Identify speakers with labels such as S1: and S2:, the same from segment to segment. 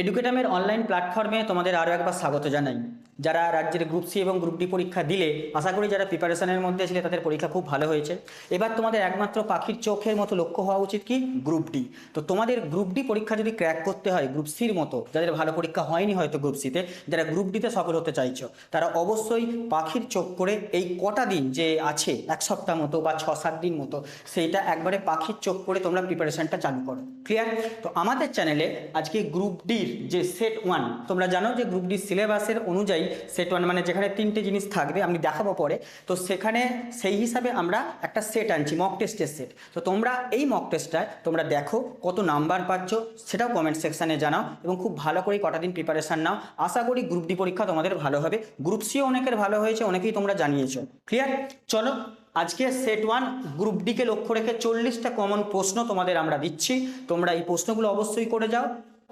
S1: এডুকেটামের online প্ল্যাটফর্মে তোমাদের আরও একবার স্বাগত জানাই। যারা রাজ্যের গ্রুপ সি এবং গ্রুপ ডি পরীক্ষা দিলে আশা করি যারা প্রিপারেশনের মধ্যে ছিলে তাদের পরীক্ষা খুব ভালো হয়েছে। এবার তোমাদের একমাত্র পাখির চোখের মতো লক্ষ্য হওয়া উচিত কি গ্রুপ ডি। তো তোমাদের গ্রুপ ডি পরীক্ষা যদি ক্র্যাক করতে হয় গ্রুপ সির মতো, যাদের ভালো পরীক্ষা হয়নি হয়তো গ্রুপ সিতে, যারা গ্রুপ ডিতে সফল হতে চাইছো তারা অবশ্যই পাখির চোখ করে এই কটা দিন যে আছে, এক সপ্তাহ মতো বা 6-7 দিন মতো, সেইটা একবারে পাখির চোখ করে তোমরা প্রিপারেশনটা চালু করো। ক্লিয়ার? তো আমাদের চ্যানেলে আজকে গ্রুপ ডির যে সেট 1, তোমরা জানো যে গ্রুপ ডি সিলেবাসের অনুযায়ী সেট 1 মানে যেখানে 3টে জিনিস থাকবে, আমি দেখাবো পরে। তো সেখানে সেই হিসাবে আমরা একটা সেট আনছি, মক টেস্টের সেট। তো তোমরা এই মক টেস্টটায় তোমরা দেখো কত নাম্বার পাচ্ছ, সেটাও কমেন্ট সেকশানে জানাও এবং খুব ভালো করে কটা দিন প্রিপারেশান নাও। আশা করি গ্রুপ ডি পরীক্ষা তোমাদের ভালো হবে। গ্রুপ সিও অনেকের ভালো হয়েছে, অনেকেই তোমরা জানিয়েছো। ক্লিয়ার? চলো আজকে সেট 1 গ্রুপ ডিকে লক্ষ্য রেখে 40টা কমন প্রশ্ন তোমাদের আমরা দিচ্ছি। তোমরা এই প্রশ্নগুলো অবশ্যই করে যাও,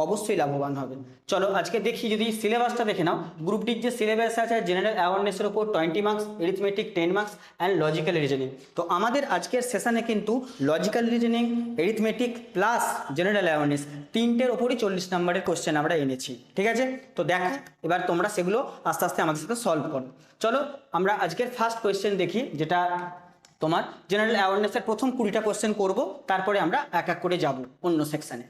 S1: অবশ্যই লাভবান হবে। চলো আজকে দেখি, যদি সিলেবাসটা দেখে নাও। গ্রুপ ডির যে সিলেবাস আছে, জেনারেল অ্যাওয়ারনেসের উপর 20 marks, arithmetic 10 marks and logical reasoning. তো আমাদের আজকের সেশনে কিন্তু logical reasoning, arithmetic plus general awareness তিনটের ওপরই 40 নম্বরের কোশ্চেন আমরা এনেছি। ঠিক আছে? তো দেখো এবার তোমরা সেগুলো আস্তে আস্তে আমাদের সাথে সলভ করো। চলো আমরা আজকের ফার্স্ট কোয়েশ্চেন দেখি, যেটা তোমার জেনারেল অ্যাওয়ারনেসের প্রথম 20টা কোশ্চেন করব, তারপরে আমরা এক এক করে যাব অন্য সেকশানে।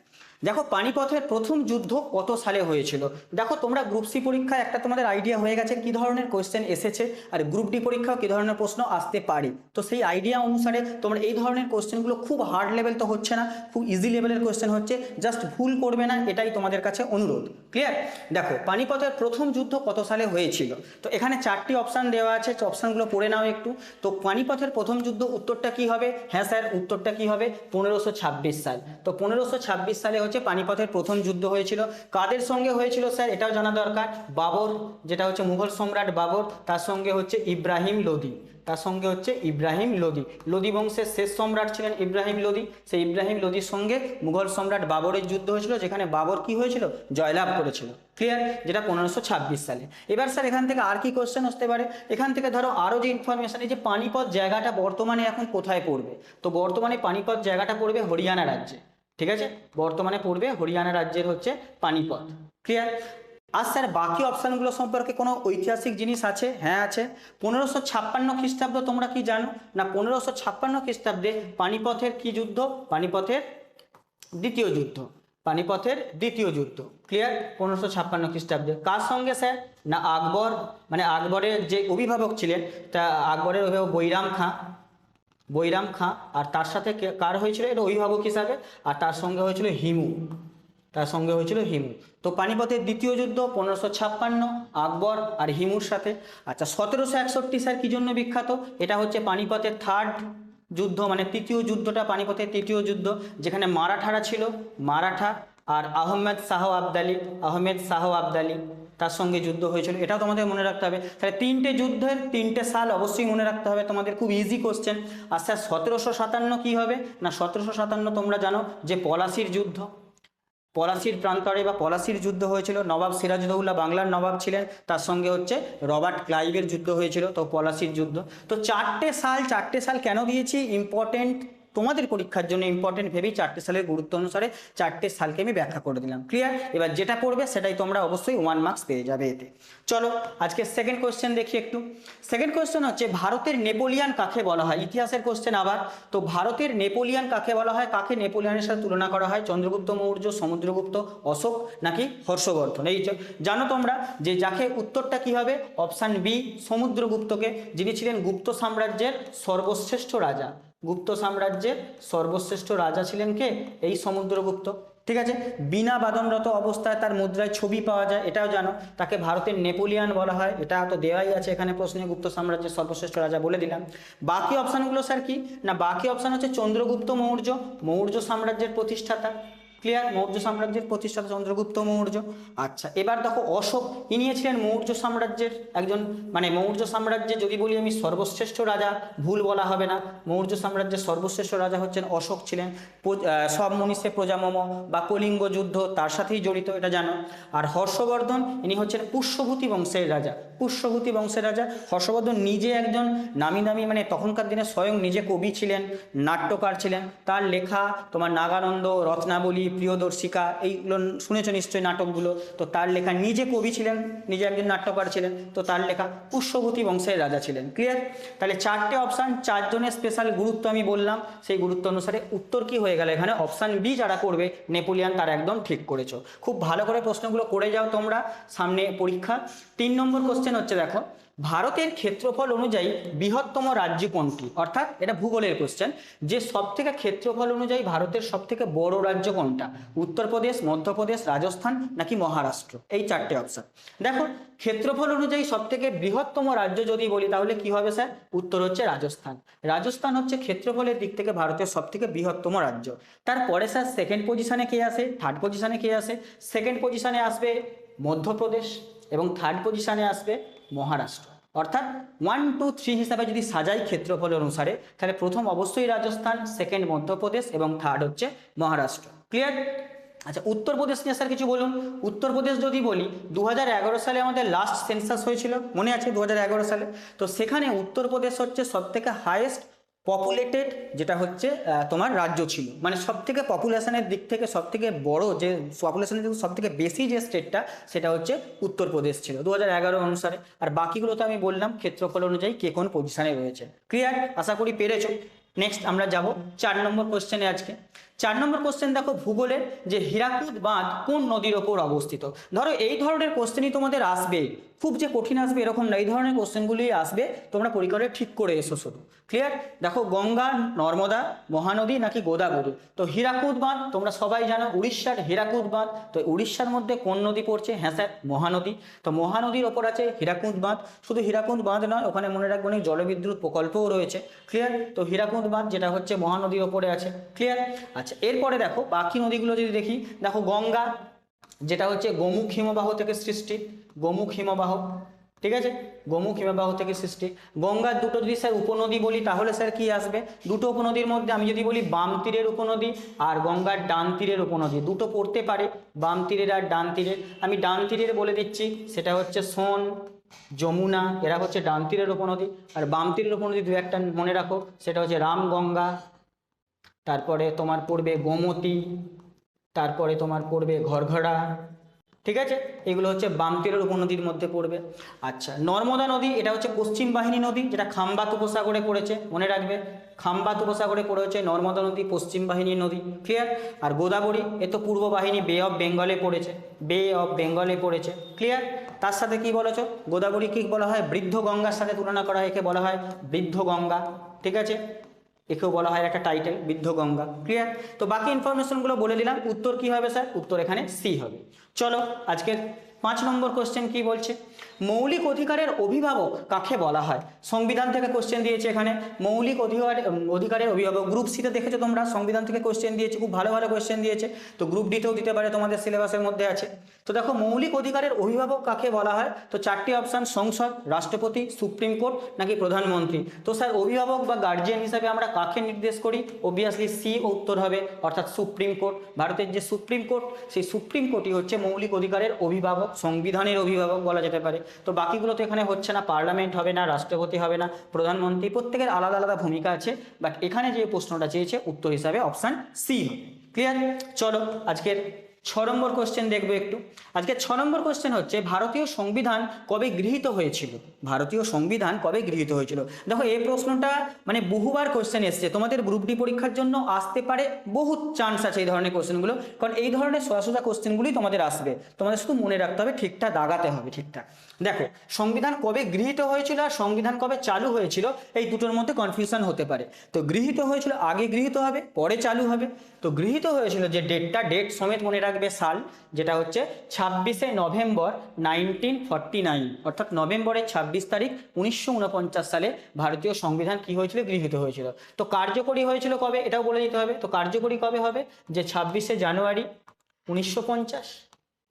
S1: দেখো পানিপথের প্রথম যুদ্ধ কত সালে হয়েছিল। দেখো তোমরা গ্রুপ সি পরীক্ষায় একটা তোমাদের আইডিয়া হয়ে গেছে কি ধরনের কোয়েশ্চেন এসেছে, আর গ্রুপ ডি পরীক্ষাও কি ধরনের প্রশ্ন আসতে পারে। তো সেই আইডিয়া অনুসারে তোমরা এই ধরনের কোয়েশ্চেনগুলো খুব হার্ড লেভেল তো হচ্ছে না, খুব ইজি লেভেলের কোয়েশ্চেন হচ্ছে, জাস্ট ভুল করবে না, এটাই তোমাদের কাছে অনুরোধ। ক্লিয়ার? দেখো পানিপথের প্রথম যুদ্ধ কত সালে হয়েছিল। তো এখানে 4টি অপশান দেওয়া আছে, অপশানগুলো পড়ে নাও একটু। তো পানিপথের প্রথম যুদ্ধ উত্তরটা কি হবে? হ্যাঁ স্যার, উত্তরটা কি হবে? 1526 সাল। তো 1526 সালে হচ্ছে পানিপথের প্রথম যুদ্ধ হয়েছিল। কাদের সঙ্গে হয়েছিল স্যার এটাও জানা দরকার। বাবর, যেটা হচ্ছে মুঘল সম্রাট বাবর, তার সঙ্গে হচ্ছে ইব্রাহিম লোদি, তার সঙ্গে হচ্ছে ইব্রাহিম লোদি। লোদি বংশের শেষ সম্রাট ছিলেন ইব্রাহিম লোদি। সেই ইব্রাহিম লোদির সঙ্গে মুঘল সম্রাট বাবরের যুদ্ধ হয়েছিল, যেখানে বাবর কি হয়েছিল? জয়লাভ করেছিল। ক্লিয়ার? যেটা 1526 সালে। এবার স্যার এখান থেকে আর কি কোশ্চেন আসতে পারে? এখান থেকে ধরো আরও যে ইনফরমেশন, এই যে পানিপথ জায়গাটা বর্তমানে এখন কোথায় পড়বে? তো বর্তমানে পানিপথ জায়গাটা পড়বে হরিয়ানা রাজ্যে। ঠিক আছে? বর্তমানে পড়বে হরিয়ানা রাজ্যের হচ্ছে পানিপথ। ক্লিয়ার? আর স্যার বাকি অপশানগুলো সম্পর্কে কোনো ঐতিহাসিক জিনিস আছে? হ্যাঁ আছে। 1556 খ্রিস্টাব্দ তোমরা কি জানো না? 1556 খ্রিস্টাব্দে পানিপথের কি যুদ্ধ? পানিপথের দ্বিতীয় যুদ্ধ। পানিপথের দ্বিতীয় যুদ্ধ। ক্লিয়ার? 1556 খ্রিস্টাব্দে। কার সঙ্গে স্যার? না আকবর, মানে আকবরের যে অভিভাবক ছিলেন, তা আকবরের অভিভাবক বৈরাম খাঁ, আর তার সাথে কার হয়েছিল এটা অভিভাবক হিসাবে? আর তার সঙ্গে হয়েছিল হিমু, তার সঙ্গে হয়েছিল হিমু। তো পানিপথের দ্বিতীয় যুদ্ধ 1556, আকবর আর হিমুর সাথে। আচ্ছা 1761 স্যার কি জন্য বিখ্যাত? এটা হচ্ছে পানিপথের থার্ড যুদ্ধ, মানে তৃতীয় যুদ্ধটা পানিপথের তৃতীয় যুদ্ধ, যেখানে মারাঠারা ছিল, মারাঠা আর আহমেদ শাহ আবদালি তার সঙ্গে যুদ্ধ হয়েছিল। এটাও তোমাদের মনে রাখতে হবে। তাহলে 3টে যুদ্ধের 3টে সাল অবশ্যই মনে রাখতে হবে তোমাদের, খুব ইজি কোশ্চেন। আর স্যার 1757 কী হবে না? 1757 তোমরা জানো যে পলাশির যুদ্ধ, পলাশির প্রান্তরে বা পলাশির যুদ্ধ হয়েছিল। নবাব সিরাজউদ্দৌলা বাংলার নবাব ছিলেন, তার সঙ্গে হচ্ছে রবার্ট ক্লাইভের যুদ্ধ হয়েছিল, তো পলাশির যুদ্ধ। তো 4টে সাল কেন দিয়েছি? ইম্পর্টেন্ট, তোমাদের পরীক্ষার জন্য ইম্পর্টেন্ট ভেবেই 4টে সালের গুরুত্ব অনুসারে 4টে সালকে আমি ব্যাখ্যা করে দিলাম। ক্লিয়ার? এবার যেটা পড়বে সেটাই তোমরা অবশ্যই 1 মার্কস পেয়ে যাবে এতে। চলো আজকে সেকেন্ড কোয়েশ্চেন দেখি একটু। সেকেন্ড কোয়েশ্চেন হচ্ছে ভারতের নেপোলিয়ান কাকে বলা হয়? ইতিহাসের কোয়েশ্চেন আবার। তো ভারতের নেপোলিয়ান কাকে বলা হয়? কাকে নেপোলিয়ানের সাথে তুলনা করা হয়? চন্দ্রগুপ্ত মৌর্য, সমুদ্রগুপ্ত, অশোক নাকি হর্ষবর্ধন? এই জানো তোমরা যে যাকে উত্তরটা কি হবে? অপশান বি, সমুদ্রগুপ্তকে, যিনি ছিলেন গুপ্ত সাম্রাজ্যের সর্বশ্রেষ্ঠ রাজা। গুপ্ত সাম্রাজ্যের সর্বশ্রেষ্ঠ রাজা ছিলেন কে? এই সমুদ্রগুপ্ত। ঠিক আছে? বিনা বাদনরত অবস্থায় তার মুদ্রায় ছবি পাওয়া যায়, এটাও জানো। তাকে ভারতের নেপোলিয়ান বলা হয়, এটা তো দেওয়াই আছে এখানে প্রশ্নে। গুপ্ত সাম্রাজ্যের সর্বশ্রেষ্ঠ রাজা বলে দিলাম। বাকি অপশানগুলো স্যার কি না? বাকি অপশান হচ্ছে চন্দ্রগুপ্ত মৌর্য, মৌর্য সাম্রাজ্যের প্রতিষ্ঠাতা। ক্লিয়ার? মৌর্য সাম্রাজ্যের প্রতিষ্ঠাতা চন্দ্রগুপ্ত মৌর্য। আচ্ছা এবার দেখো অশোক, ইনি ছিলেন মৌর্য সাম্রাজ্যের একজন, মানে মৌর্য সাম্রাজ্যে যদি বলি আমি সর্বশ্রেষ্ঠ রাজা, ভুল বলা হবে না। মৌর্য সাম্রাজ্যের সর্বশ্রেষ্ঠ রাজা হচ্ছেন অশোক ছিলেন। সব মনীষে প্রজামম বা কলিঙ্গ যুদ্ধ তার সাথেই জড়িত, এটা জানো। আর হর্ষবর্ধন, ইনি হচ্ছেন পুষ্যভূতি বংশের রাজা। পুষ্যভূতি বংশের রাজা হর্ষবর্ধন নিজে একজন নামি দামি, মানে তখনকার দিনে স্বয়ং নিজে কবি ছিলেন, নাট্যকার ছিলেন। তার লেখা তোমার নাগানন্দ, রত্নাবলী, প্রিয়দর্শিকা, এইগুলো শুনেছো নিশ্চয়ই নাটকগুলো। তো তার লেখা, নিজে কবি ছিলেন, নিজে একজন নাট্যকার ছিলেন, তো তার লেখা পুষ্যভূতি বংশের রাজা ছিলেন। ক্লিয়ার? তাহলে চারটে অপশান, চারজনের স্পেশাল গুরুত্ব আমি বললাম, সেই গুরুত্ব অনুসারে উত্তর কি হয়ে গেল এখানে? অপশান বি যারা করবে নেপোলিয়ান, তারা একদম ঠিক করেছো। খুব ভালো করে প্রশ্নগুলো করে যাও তোমরা, সামনে পরীক্ষা। 3 নম্বর কোশ্চেন হচ্ছে, দেখো ভারতের ক্ষেত্রফল অনুযায়ী বৃহত্তম রাজ্য কোনটি? অর্থাৎ এটা ভূগোলের কোশ্চেন, যে সব থেকে ক্ষেত্রফল অনুযায়ী ভারতের সব থেকে বড় রাজ্য কোনটা? উত্তরপ্রদেশ, মধ্যপ্রদেশ, রাজস্থান নাকি মহারাষ্ট্র? এই চারটে অপশন। দেখো ক্ষেত্রফল অনুযায়ী সব থেকে বৃহত্তম রাজ্য যদি বলি তাহলে কি হবে স্যার? উত্তর হচ্ছে রাজস্থান। রাজস্থান হচ্ছে ক্ষেত্রফলের দিক থেকে ভারতের সব থেকে বৃহত্তম রাজ্য। তারপরে স্যার সেকেন্ড পজিশনে কে আসে, থার্ড পজিশনে কে আসে? সেকেন্ড পজিশনে আসবে মধ্যপ্রদেশ এবং থার্ড পজিশনে আসবে মহারাষ্ট্র। অর্থাৎ 1, 2, 3 হিসাবে যদি সাজাই ক্ষেত্রফল অনুসারে, তাহলে প্রথম অবশ্যই রাজস্থান, সেকেন্ড মধ্যপ্রদেশ এবং থার্ড হচ্ছে মহারাষ্ট্র। ক্লিয়ার? আচ্ছা, উত্তরপ্রদেশ নিয়ে স্যার কিছু বলুন। উত্তরপ্রদেশ যদি বলি, 2011 সালে আমাদের লাস্ট সেন্সাস হয়েছিল, মনে আছে 2011 সালে? তো সেখানে উত্তরপ্রদেশ হচ্ছে সব থেকে হাইয়েস্ট পপুলেটেড, যেটা হচ্ছে তোমার রাজ্য ছিল, মানে সব থেকে পপুলেশনের দিক থেকে সব থেকে বড়, যে পপুলেশনের দিক সব থেকে বেশি যে স্টেটটা, সেটা হচ্ছে উত্তরপ্রদেশ ছিল 2011 অনুসারে। আর বাকিগুলো তো আমি বললাম ক্ষেত্রফল অনুযায়ী কে কোন পজিশনে রয়েছে। ক্লিয়ার? আশা করি পেরেছো। নেক্সট আমরা যাব 4 নম্বর কোশ্চেনে আজকে। 4 নম্বর কোশ্চেন দেখো ভূগোলের, যে হীরাকুদ বাঁধ কোন নদীর ওপর অবস্থিত? ধরো এই ধরনের কোশ্চেনই তোমাদের আসবে, খুব যে কঠিন আসবে এরকম না, এই ধরনের কোশ্চেনগুলি আসবে, তোমরা পরীক্ষাটা ঠিক করে এসো শুধু। ক্লিয়ার? দেখো গঙ্গা, নর্মদা, মহানদী নাকি গোদাবরী? তো হীরাকুদ বাঁধ তোমরা সবাই জানো, উড়িষ্যার হীরাকুদ বাঁধ। তো উড়িষ্যার মধ্যে কোন নদী পড়ছে? হ্যাঁ স্যার, মহানদী। তো মহানদীর ওপর আছে হীরাকুদ বাঁধ। শুধু হীরাকুদ বাঁধ নয়, ওখানে মনে রাখবেন জলবিদ্যুৎ প্রকল্পও রয়েছে। ক্লিয়ার? তো হীরাকুদ বাঁধ যেটা হচ্ছে মহানদীর ওপরে আছে। ক্লিয়ার? আচ্ছা, এরপরে দেখো বাকি নদীগুলো যদি দেখি, দেখো গঙ্গা, যেটা হচ্ছে গোমুখ হিমবাহ থেকে সৃষ্টি, গোমুখ হিমবাহ। ঠিক আছে, গোমুখ হিমবাহ থেকে সৃষ্টি। গঙ্গার দুটো যদি স্যার উপনদী বলি তাহলে স্যার কি আসবে? দুটো উপনদীর মধ্যে আমি যদি বলি বাম তীরের উপনদী আর গঙ্গার ডান তীরের উপনদী, দুটো পড়তে পারে, বাম তীরের আর ডান তীরের। আমি ডান তীরের বলে দিচ্ছি, সেটা হচ্ছে সোন, যমুনা, এরা হচ্ছে ডান তীরের উপনদী। আর বাম তীরের উপনদী দু একটা মনে রাখো, সেটা হচ্ছে রামগঙ্গা, তারপরে তোমার পড়বে গোমতী, তারপরে তোমার পড়বে ঘরঘরা। ঠিক আছে, এগুলো হচ্ছে বাম তীরের উপনদীর মধ্যে পড়বে। আচ্ছা, নর্মদা নদী, এটা হচ্ছে পশ্চিম বাহিনী নদী, যেটা খাম্বাত উপসাগরে পড়েছে, মনে রাখবে খাম্বাত উপসাগরে পড়েছে নর্মদা নদী, পশ্চিম বাহিনী নদী। ক্লিয়ার? আর গোদাবরী, এ তো পূর্ব বাহিনী, বে অফ বেঙ্গলে পড়েছে, বে অফ বেঙ্গলে পড়েছে। ক্লিয়ার? তার সাথে কি বলেছো? গোদাবরী কি বলা হয়? বৃদ্ধ গঙ্গার সাথে তুলনা করা হয়, একে বলা হয় বৃদ্ধ গঙ্গা। ঠিক আছে, একেও বলা হয় একটা টাইটেল, বৃদ্ধ গঙ্গা। ক্লিয়ার? তো বাকি ইনফরমেশনগুলো বলে দিলাম। উত্তর কি হবে স্যার? উত্তর এখানে সি হবে। চলো আজকের 5 নম্বর কোশ্চেন কি বলছে, মৌলিক অধিকারের অভিভাবক কাকে বলা হয়? সংবিধান থেকে কোশ্চেন দিয়েছে এখানে, মৌলিক অধিকারের অভিভাবক। গ্রুপ সিতে দেখেছো তোমরা, সংবিধান থেকে কোশ্চেন দিয়েছে, খুব ভালো ভালো কোশ্চেন দিয়েছে। তো গ্রুপ ডিতেও দিতে পারে, তোমাদের সিলেবাসের মধ্যে আছে। তো দেখো মৌলিক অধিকারের অভিভাবক কাকে বলা হয়? তো 4টি অপশান, সংসদ, রাষ্ট্রপতি, সুপ্রিম কোর্ট নাকি প্রধানমন্ত্রী। তো স্যার অভিভাবক বা গার্জিয়ান হিসাবে আমরা কাকে নির্দেশ করি? অবভিয়াসলি সি উত্তর হবে, অর্থাৎ সুপ্রিম কোর্ট। ভারতের যে সুপ্রিম কোর্ট, সেই সুপ্রিম কোর্টই হচ্ছে মৌলিক অধিকারের অভিভাবক, সংবিধানের অভিভাবক বলা যেতে পারে। তো বাকিগুলো তো এখানে হচ্ছে না, পার্লামেন্ট হবে না, রাষ্ট্রপতি হবে না, প্রধানমন্ত্রী, প্রত্যেকের আলাদা আলাদা ভূমিকা আছে। বাট এখানে যে প্রশ্নটা চেয়েছে উত্তর হিসাবে অপশান সি হবে। ক্লিয়ার? চলো আজকের 6 নম্বর কোশ্চেন দেখবো একটু। আজকে 6 নম্বর কোশ্চেন হচ্ছে, ভারতীয় সংবিধান কবে গৃহীত হয়েছিল? ভারতীয় সংবিধান কবে গৃহীত হয়েছিল? দেখো এই প্রশ্নটা মানে বহুবার কোশ্চেন এসছে, তোমাদের গ্রুপ ডি পরীক্ষার জন্য আসতে পারে, বহুত চান্স আছে এই ধরনের কোশ্চেনগুলো, কারণ এই ধরনের সোজা কোশ্চেনগুলি তোমাদের আসবে। তোমাদের শুধু মনে রাখতে হবে, ঠিকঠাক দাগাতে হবে ঠিকঠাক। দেখো সংবিধান কবে গৃহীত হয়েছিল আর সংবিধান কবে চালু হয়েছিল, এই দুটোর মধ্যে কনফিউশন হতে পারে। তো গৃহীত হয়েছিল, আগে গৃহীত হবে পরে চালু হবে। তো গৃহীত হয়েছিল যে ডেটটা, ডেট সমেত মনে রাখবে সাল, যেটা হচ্ছে 26শে নভেম্বর 1949, অর্থাৎ নভেম্বরের 26 তারিখ 1949 সালে ভারতীয় সংবিধান কি হয়েছিল? গৃহীত হয়েছিল। তো কার্যকরী হয়েছিল কবে, এটাও বলে দিতে হবে। তো কার্যকরী কবে হবে? যে 26শে জানুয়ারি 1950।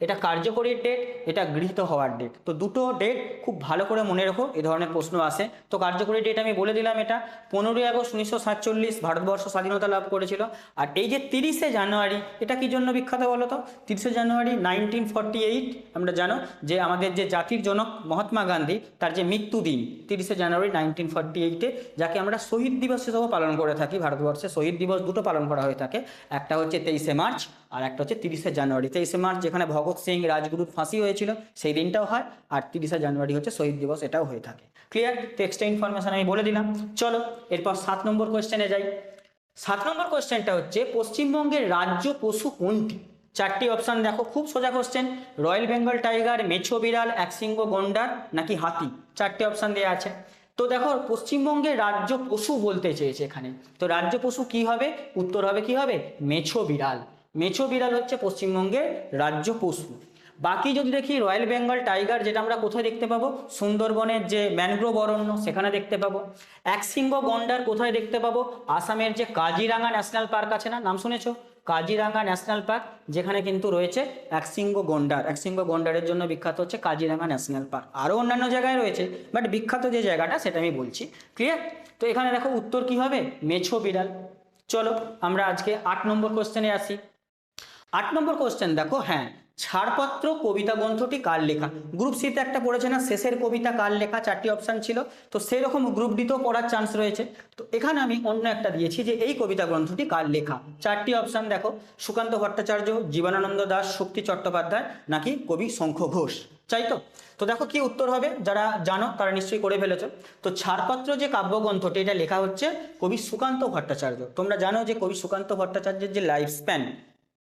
S1: এটা কার্যকরী ডেট, এটা গৃহীত হওয়ার ডেট। তো দুটো ডেট খুব ভালো করে মনে রেখো, এই ধরনের প্রশ্ন আসে। তো কার্যকরী ডেট আমি বলে দিলাম, এটা 15ই আগস্ট 1947 ভারতবর্ষ স্বাধীনতা লাভ করেছিল। আর এই যে 30শে জানুয়ারি, এটা কি জন্য বিখ্যাত বলো তো? 30শে জানুয়ারি 1948, আমরা জানো যে আমাদের যে জাতির জনক মহাত্মা গান্ধী, তার যে মৃত্যুদিন 30শে জানুয়ারি 1948-এ, যাকে আমরা শহীদ দিবস হিসেবে পালন করে থাকি। ভারতবর্ষে শহীদ দিবস দুটো পালন করা হয়ে থাকে, একটা হচ্ছে 23শে মার্চ আর একটা হচ্ছে 30শে জানুয়ারি। 23শে মার্চ যেখানে ভগৎ সিং রাজগুরুর ফাঁসি হয়েছিল সেই দিনটাও হয়, আর 30শে জানুয়ারি হচ্ছে শহীদ দিবস, এটাও হয়ে থাকে। ক্লিয়ার? তো এক্সট্রা ইনফরমেশন আমি বলে দিলাম। চলো এরপর 7 নম্বর কোয়েশ্চেনে যাই। 7 নম্বর কোয়েশ্চেনটা হচ্ছে পশ্চিমবঙ্গের রাজ্য পশু কোনটি? 4টি অপশান দেখো, খুব সোজা কোশ্চেন। রয়্যাল বেঙ্গল টাইগার, মেছো বিড়াল, একশৃঙ্গ গন্ডার নাকি হাতি? 4টে অপশান দেওয়া আছে। তো দেখো পশ্চিমবঙ্গের রাজ্য পশু বলতে চেয়েছে এখানে, তো রাজ্য পশু কি হবে? উত্তর হবে কি হবে? মেছো বিড়াল। মেছো বিড়াল হচ্ছে পশ্চিমবঙ্গের রাজ্য পশু। বাকি যদি দেখি রয়্যাল বেঙ্গল টাইগার, যেটা আমরা কোথায় দেখতে পাবো? সুন্দরবনের যে ম্যানগ্রোভ অরণ্য সেখানে দেখতে পাবো। একশৃঙ্গ গন্ডার কোথায় দেখতে পাবো? আসামের যে কাজিরাঙ্গা ন্যাশনাল পার্ক আছে না, নাম শুনেছো? কাজিরাঙ্গা ন্যাশনাল পার্ক, যেখানে কিন্তু রয়েছে একশৃঙ্গ গন্ডার। একশৃঙ্গ গন্ডারের জন্য বিখ্যাত হচ্ছে কাজিরাঙ্গা ন্যাশনাল পার্ক। আরও অন্যান্য জায়গায় রয়েছে, বাট বিখ্যাত যে জায়গাটা সেটা আমি বলছি। ক্লিয়ার? তো এখানে দেখো উত্তর কি হবে? মেছো বিড়াল। চলো আমরা আজকে 8 নম্বর কোশ্চেনে আসি। 8 নম্বর কোশ্চেন দেখো, হ্যাঁ, ছাড়পত্র কবিতা গ্রন্থটি কার লেখা? গ্রুপ সিতে একটা পড়েছে না, শেষের কবিতা কার লেখা, 4টি অপশান ছিল। তো সেরকম গ্রুপ ডিতেও পড়ার চান্স রয়েছে। তো এখানে আমি অন্য একটা দিয়েছি যে এই কবিতা গ্রন্থটি কার লেখা। 4টি অপশান দেখো, সুকান্ত ভট্টাচার্য, জীবনানন্দ দাশ, শক্তি চট্টোপাধ্যায় নাকি কবি শঙ্খ ঘোষ। চাই তো? তো দেখো কি উত্তর হবে, যারা জানো তারা নিশ্চয়ই করে ফেলেছো। তো ছাড়পত্র যে কাব্যগ্রন্থটি, এটা লেখা হচ্ছে কবি সুকান্ত ভট্টাচার্য। তোমরা জানো যে কবি সুকান্ত ভট্টাচার্যের যে লাইফ স্প্যান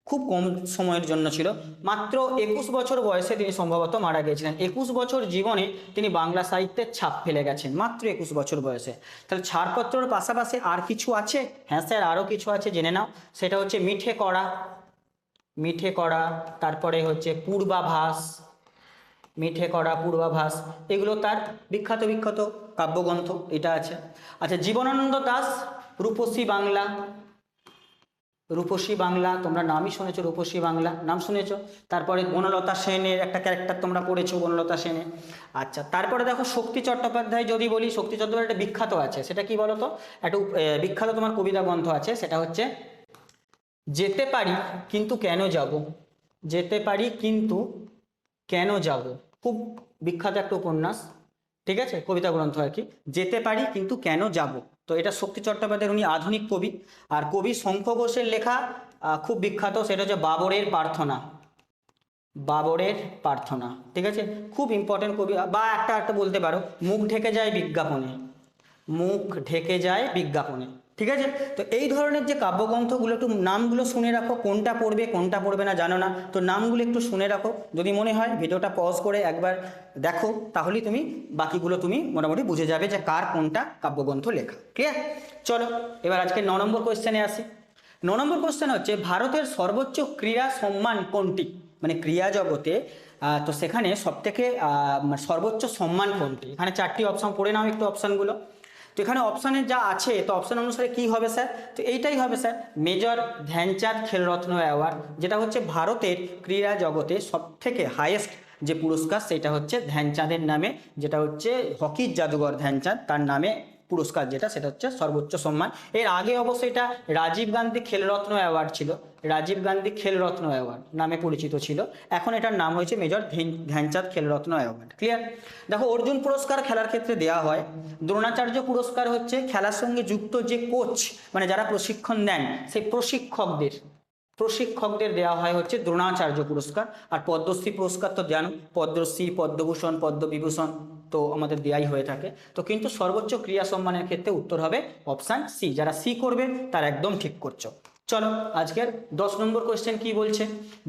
S1: খুব কম সময়ের জন্য ছিল, মাত্র 21 বছর বয়সে তিনি সম্ভবত মারা গিয়েছিলেন। 21 বছর জীবনে তিনি বাংলা সাহিত্যের ছাপ ফেলে গেছেন, মাত্র 21 বছর বয়সে। তাহলে ছাড়পত্রর পাশাপাশি আর কিছু আছে? হ্যাঁ স্যার, আরও কিছু আছে, জেনে নাও। সেটা হচ্ছে মিঠে কড়া, মিঠে কড়া, তারপরে হচ্ছে পূর্বাভাস, মিঠে কড়া, পূর্বাভাস, এগুলো তার বিখ্যাত বিখ্যাত কাব্যগ্রন্থ, এটা আছে। আচ্ছা, জীবনানন্দ দাশ, রূপসী বাংলা, রূপসী বাংলা, তোমরা নামই শুনেছো, রূপসী বাংলা নাম শুনেছো। তারপরে বনলতা সেনের একটা ক্যারেক্টার তোমরা পড়েছো, বনলতা সেনের। আচ্ছা, তারপরে দেখো শক্তি চট্টোপাধ্যায় যদি বলি, শক্তি চট্টোপাধ্যায় একটা বিখ্যাত আছে, সেটা কি বলো তো? একটা বিখ্যাত তোমার কবিতা গ্রন্থ আছে, সেটা হচ্ছে যেতে পারি কিন্তু কেন যাব। যেতে পারি কিন্তু কেন যাব, খুব বিখ্যাত একটা উপন্যাস, ঠিক আছে, কবিতা গ্রন্থ আর কি, যেতে পারি কিন্তু কেন যাব। তো এটা শক্তি চট্টোপাধ্যায়ের, উনি আধুনিক কবি। আর কবি শঙ্খ ঘোষের লেখা খুব বিখ্যাত, সেটা হচ্ছে বাবরের প্রার্থনা। বাবরের প্রার্থনা, ঠিক আছে, খুব ইম্পর্টেন্ট কবি। বা একটা বলতে পারো, মুখ ঢেকে যায় বিজ্ঞাপনে, মুখ ঢেকে যায় বিজ্ঞাপনে, ঠিক আছে। তো এই ধরনের যে কাব্যগ্রন্থগুলো, একটু নামগুলো শুনে রাখো, কোনটা পড়বে কোনটা পড়বে না জানো না, তো নামগুলো একটু শুনে রাখো। যদি মনে হয় ভিডিওটা পজ করে একবার দেখো, তাহলেই তুমি বাকিগুলো তুমি মোটামুটি বুঝে যাবে যে কার কোনটা কাব্যগ্রন্থ লেখা। ক্লিয়ার? চলো এবার আজকে 9 নম্বর কোয়েশ্চেনে আসি। 9 নম্বর কোয়েশ্চেন হচ্ছে ভারতের সর্বোচ্চ ক্রীড়া সম্মান কোনটি? মানে ক্রীড়া জগতে তো সেখানে সবথেকে সর্বোচ্চ সম্মান কোনটি? এখানে 4টি অপশান পড়ে নাও একটু অপশানগুলো। তো এখানে অপশানে যা আছে, তো অপশান অনুসারে কি হবে স্যার? তো এইটাই হবে sir, major Dhyan Chand Khel Ratna award, যেটা হচ্ছে ভারতের ক্রীড়া জগতে সবথেকে হাইয়েস্ট যে পুরস্কার, সেটা হচ্ছে ধ্যানচাঁদের নামে, যেটা হচ্ছে হকির জাদুঘর ধ্যানচাঁদ, তার নামে পুরস্কার, যেটা সেটা হচ্ছে সর্বোচ্চ সম্মান। এর আগে অবশ্যই এটা রাজীব গান্ধী খেলরত্ন অ্যাওয়ার্ড ছিল, রাজীব গান্ধী খেলরত্ন অ্যাওয়ার্ড নামে পরিচিত ছিল, এখন এটার নাম হয়েছে major Dhyan Chand Khel Ratna award. Clear? দেখো অর্জুন পুরস্কার খেলার ক্ষেত্রে দেওয়া হয়, দ্রোণাচার্য পুরস্কার হচ্ছে খেলার সঙ্গে যুক্ত যে কোচ, মানে যারা প্রশিক্ষণ দেন সেই প্রশিক্ষকদের দেওয়া হয় হচ্ছে দ্রোণাচার্য পুরস্কার। আর পদ্মশ্রী পুরস্কার তো জানো, পদ্মশ্রী, পদ্মভূষণ, পদ্মবিভূষণ তো আমাদের দেয়াই হয়ে থাকে। তো কিন্তু সর্বোচ্চ ক্রীড়া সম্মানের ক্ষেত্রে উত্তর হবে অপশান সি। যারা সি করবে তারা একদম ঠিক করছো। চলো আজকের 10 নম্বর কোয়েশ্চেন কি বলছে,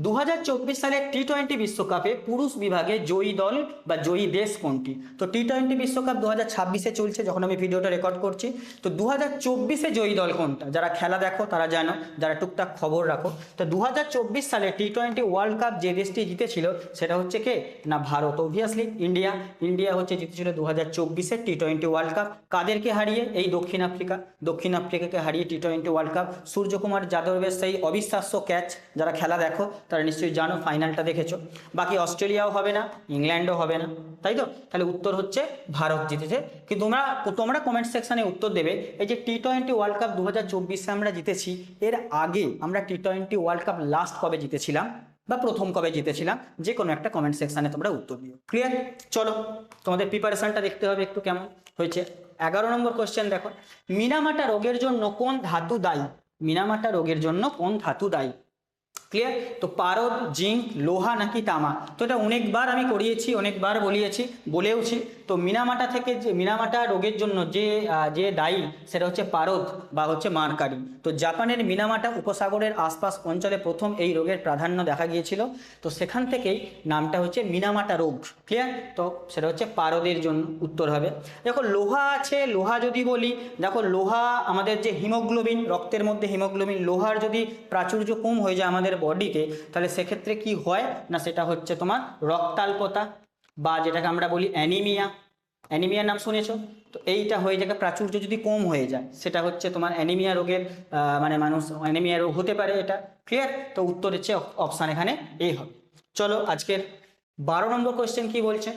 S1: 2024 সালের টি20 বিশ্বকাপে পুরুষ বিভাগে জয়ী দল বা জয়ী দেশ কোনটি? তো টি20 বিশ্বকাপ 2026-এ চলছে যখন আমি ভিডিওটা রেকর্ড করছি। তো 2024-এ জয়ী দল কোনটা? যারা খেলা দেখো তারা জানো, যারা টুকটাক খবর রাখো। তো 2024 সালে টি20 ওয়ার্ল্ড কাপ যে দেশটি জিতেছিল সেটা হচ্ছে কে না ভারত, অবভিয়াসলি ইন্ডিয়া। ইন্ডিয়া হচ্ছে জিতেছিল 2024-এর টি20 ওয়ার্ল্ড কাপ। কাদেরকে হারিয়ে? এই দক্ষিণ আফ্রিকাকে হারিয়ে টি20 ওয়ার্ল্ড কাপ। সূর্যকুমার যাদবের সেই অবিশ্বাস্য ক্যাচ, যারা খেলা দেখো তারা নিশ্চয়ই জানো, ফাইনালটা দেখেছো। বাকি অস্ট্রেলিয়াও হবে না, ইংল্যান্ডও হবে না, তাই তো? তাহলে উত্তর হচ্ছে ভারত জিতেছে। কিন্তু তোমরা কমেন্ট সেকশনে উত্তর দেবে এই যে টি-20 ওয়ার্ল্ড কাপ 2024 আমরা জিতেছি, এর আগে আমরা টি-20 ওয়ার্ল্ড কাপ লাস্ট কবে জিতেছিলাম বা প্রথম কবে জিতেছিলাম, যে কোনো একটা কমেন্ট সেকশনে তোমরা উত্তর দিও। ক্লিয়ার? চলো তোমাদের প্রিপারেশনটা দেখতে হবে একটু কেমন হয়েছে। 11 নম্বর কোশ্চেন দেখো, মিনামাটা রোগের জন্য কোন ধাতু দায়ী? মিনামাটা রোগের জন্য কোন ধাতু দায়ী? ক্লিয়ার? তো পারদ, জিঙ্ক, লোহা নাকি তামা? তো এটা অনেকবার আমি করিয়েছি, অনেকবার বলেওছি। তো মিনামাটা রোগের জন্য যে দায়ী সেটা হচ্ছে পারদ বা হচ্ছে মার্কারি। তো জাপানের মিনামাটা উপসাগরের আশপাশ অঞ্চলে প্রথম এই রোগের প্রাধান্য দেখা গিয়েছিল। তো সেখান থেকেই নামটা হচ্ছে মিনামাটা রোগ। ক্লিয়ার? তো সেটা হচ্ছে পারদের জন্য উত্তর হবে। দেখো লোহা আছে, লোহা যদি বলি, দেখো লোহা আমাদের যে হিমোগ্লোবিন, রক্তের মধ্যে হিমোগ্লোবিন, লোহার যদি প্রাচুর্য কম হয়ে যায় আমাদের বডিতে, তাহলে সেক্ষেত্রে কি হয় না, সেটা হচ্ছে তোমার রক্তাল্পতা বা যেটাকে আমরা বলি অ্যানিমিয়ার নাম শুনেছো? তো এইটা হয়ে যায়, প্রাচুর্য যদি কম হয়ে যায় সেটা হচ্ছে তোমার অ্যানিমিয়া রোগের মানে মানুষ অ্যানিমিয়া রোগ হতে পারে এটা। ক্লিয়ার? তো উত্তর হচ্ছে অপশান এখানে এ হবে। চলো আজকের 12 নম্বর কোয়েশ্চেন কি বলছে।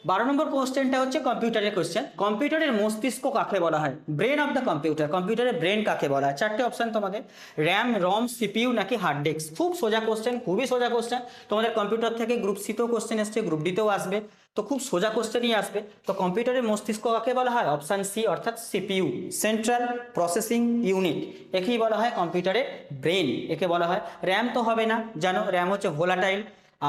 S1: 12 নম্বর কোশ্চেনটা হচ্ছে কম্পিউটারের কোশ্চেন। কম্পিউটারের মস্তিষ্ক কাকে বলা হয়? Brain of the computer. কম্পিউটারের ব্রেন কাকে বলা হয়? 4টে অপশন তোমাদের, র্যাম, রম, সিপিইউ নাকি হার্ড ডিস্ক। খুব সোজা কোশ্চেন, খুবই সোজা কোশ্চেন। তোমাদের কম্পিউটার থেকে গ্রুপ সিতেও কোশ্চেন এসছে, গ্রুপ ডিতেও আসবে, তো খুব সোজা কোশ্চেনই আসবে। তো কম্পিউটারের মস্তিষ্ক কাকে বলা হয়? অপশান সি অর্থাৎ সিপিইউ, সেন্ট্রাল প্রসেসিং ইউনিট, একেই বলা হয় কম্পিউটারের ব্রেন, একে বলা হয়। র্যাম তো হবে না, জানো র্যাম হচ্ছে ভোলাটাইল,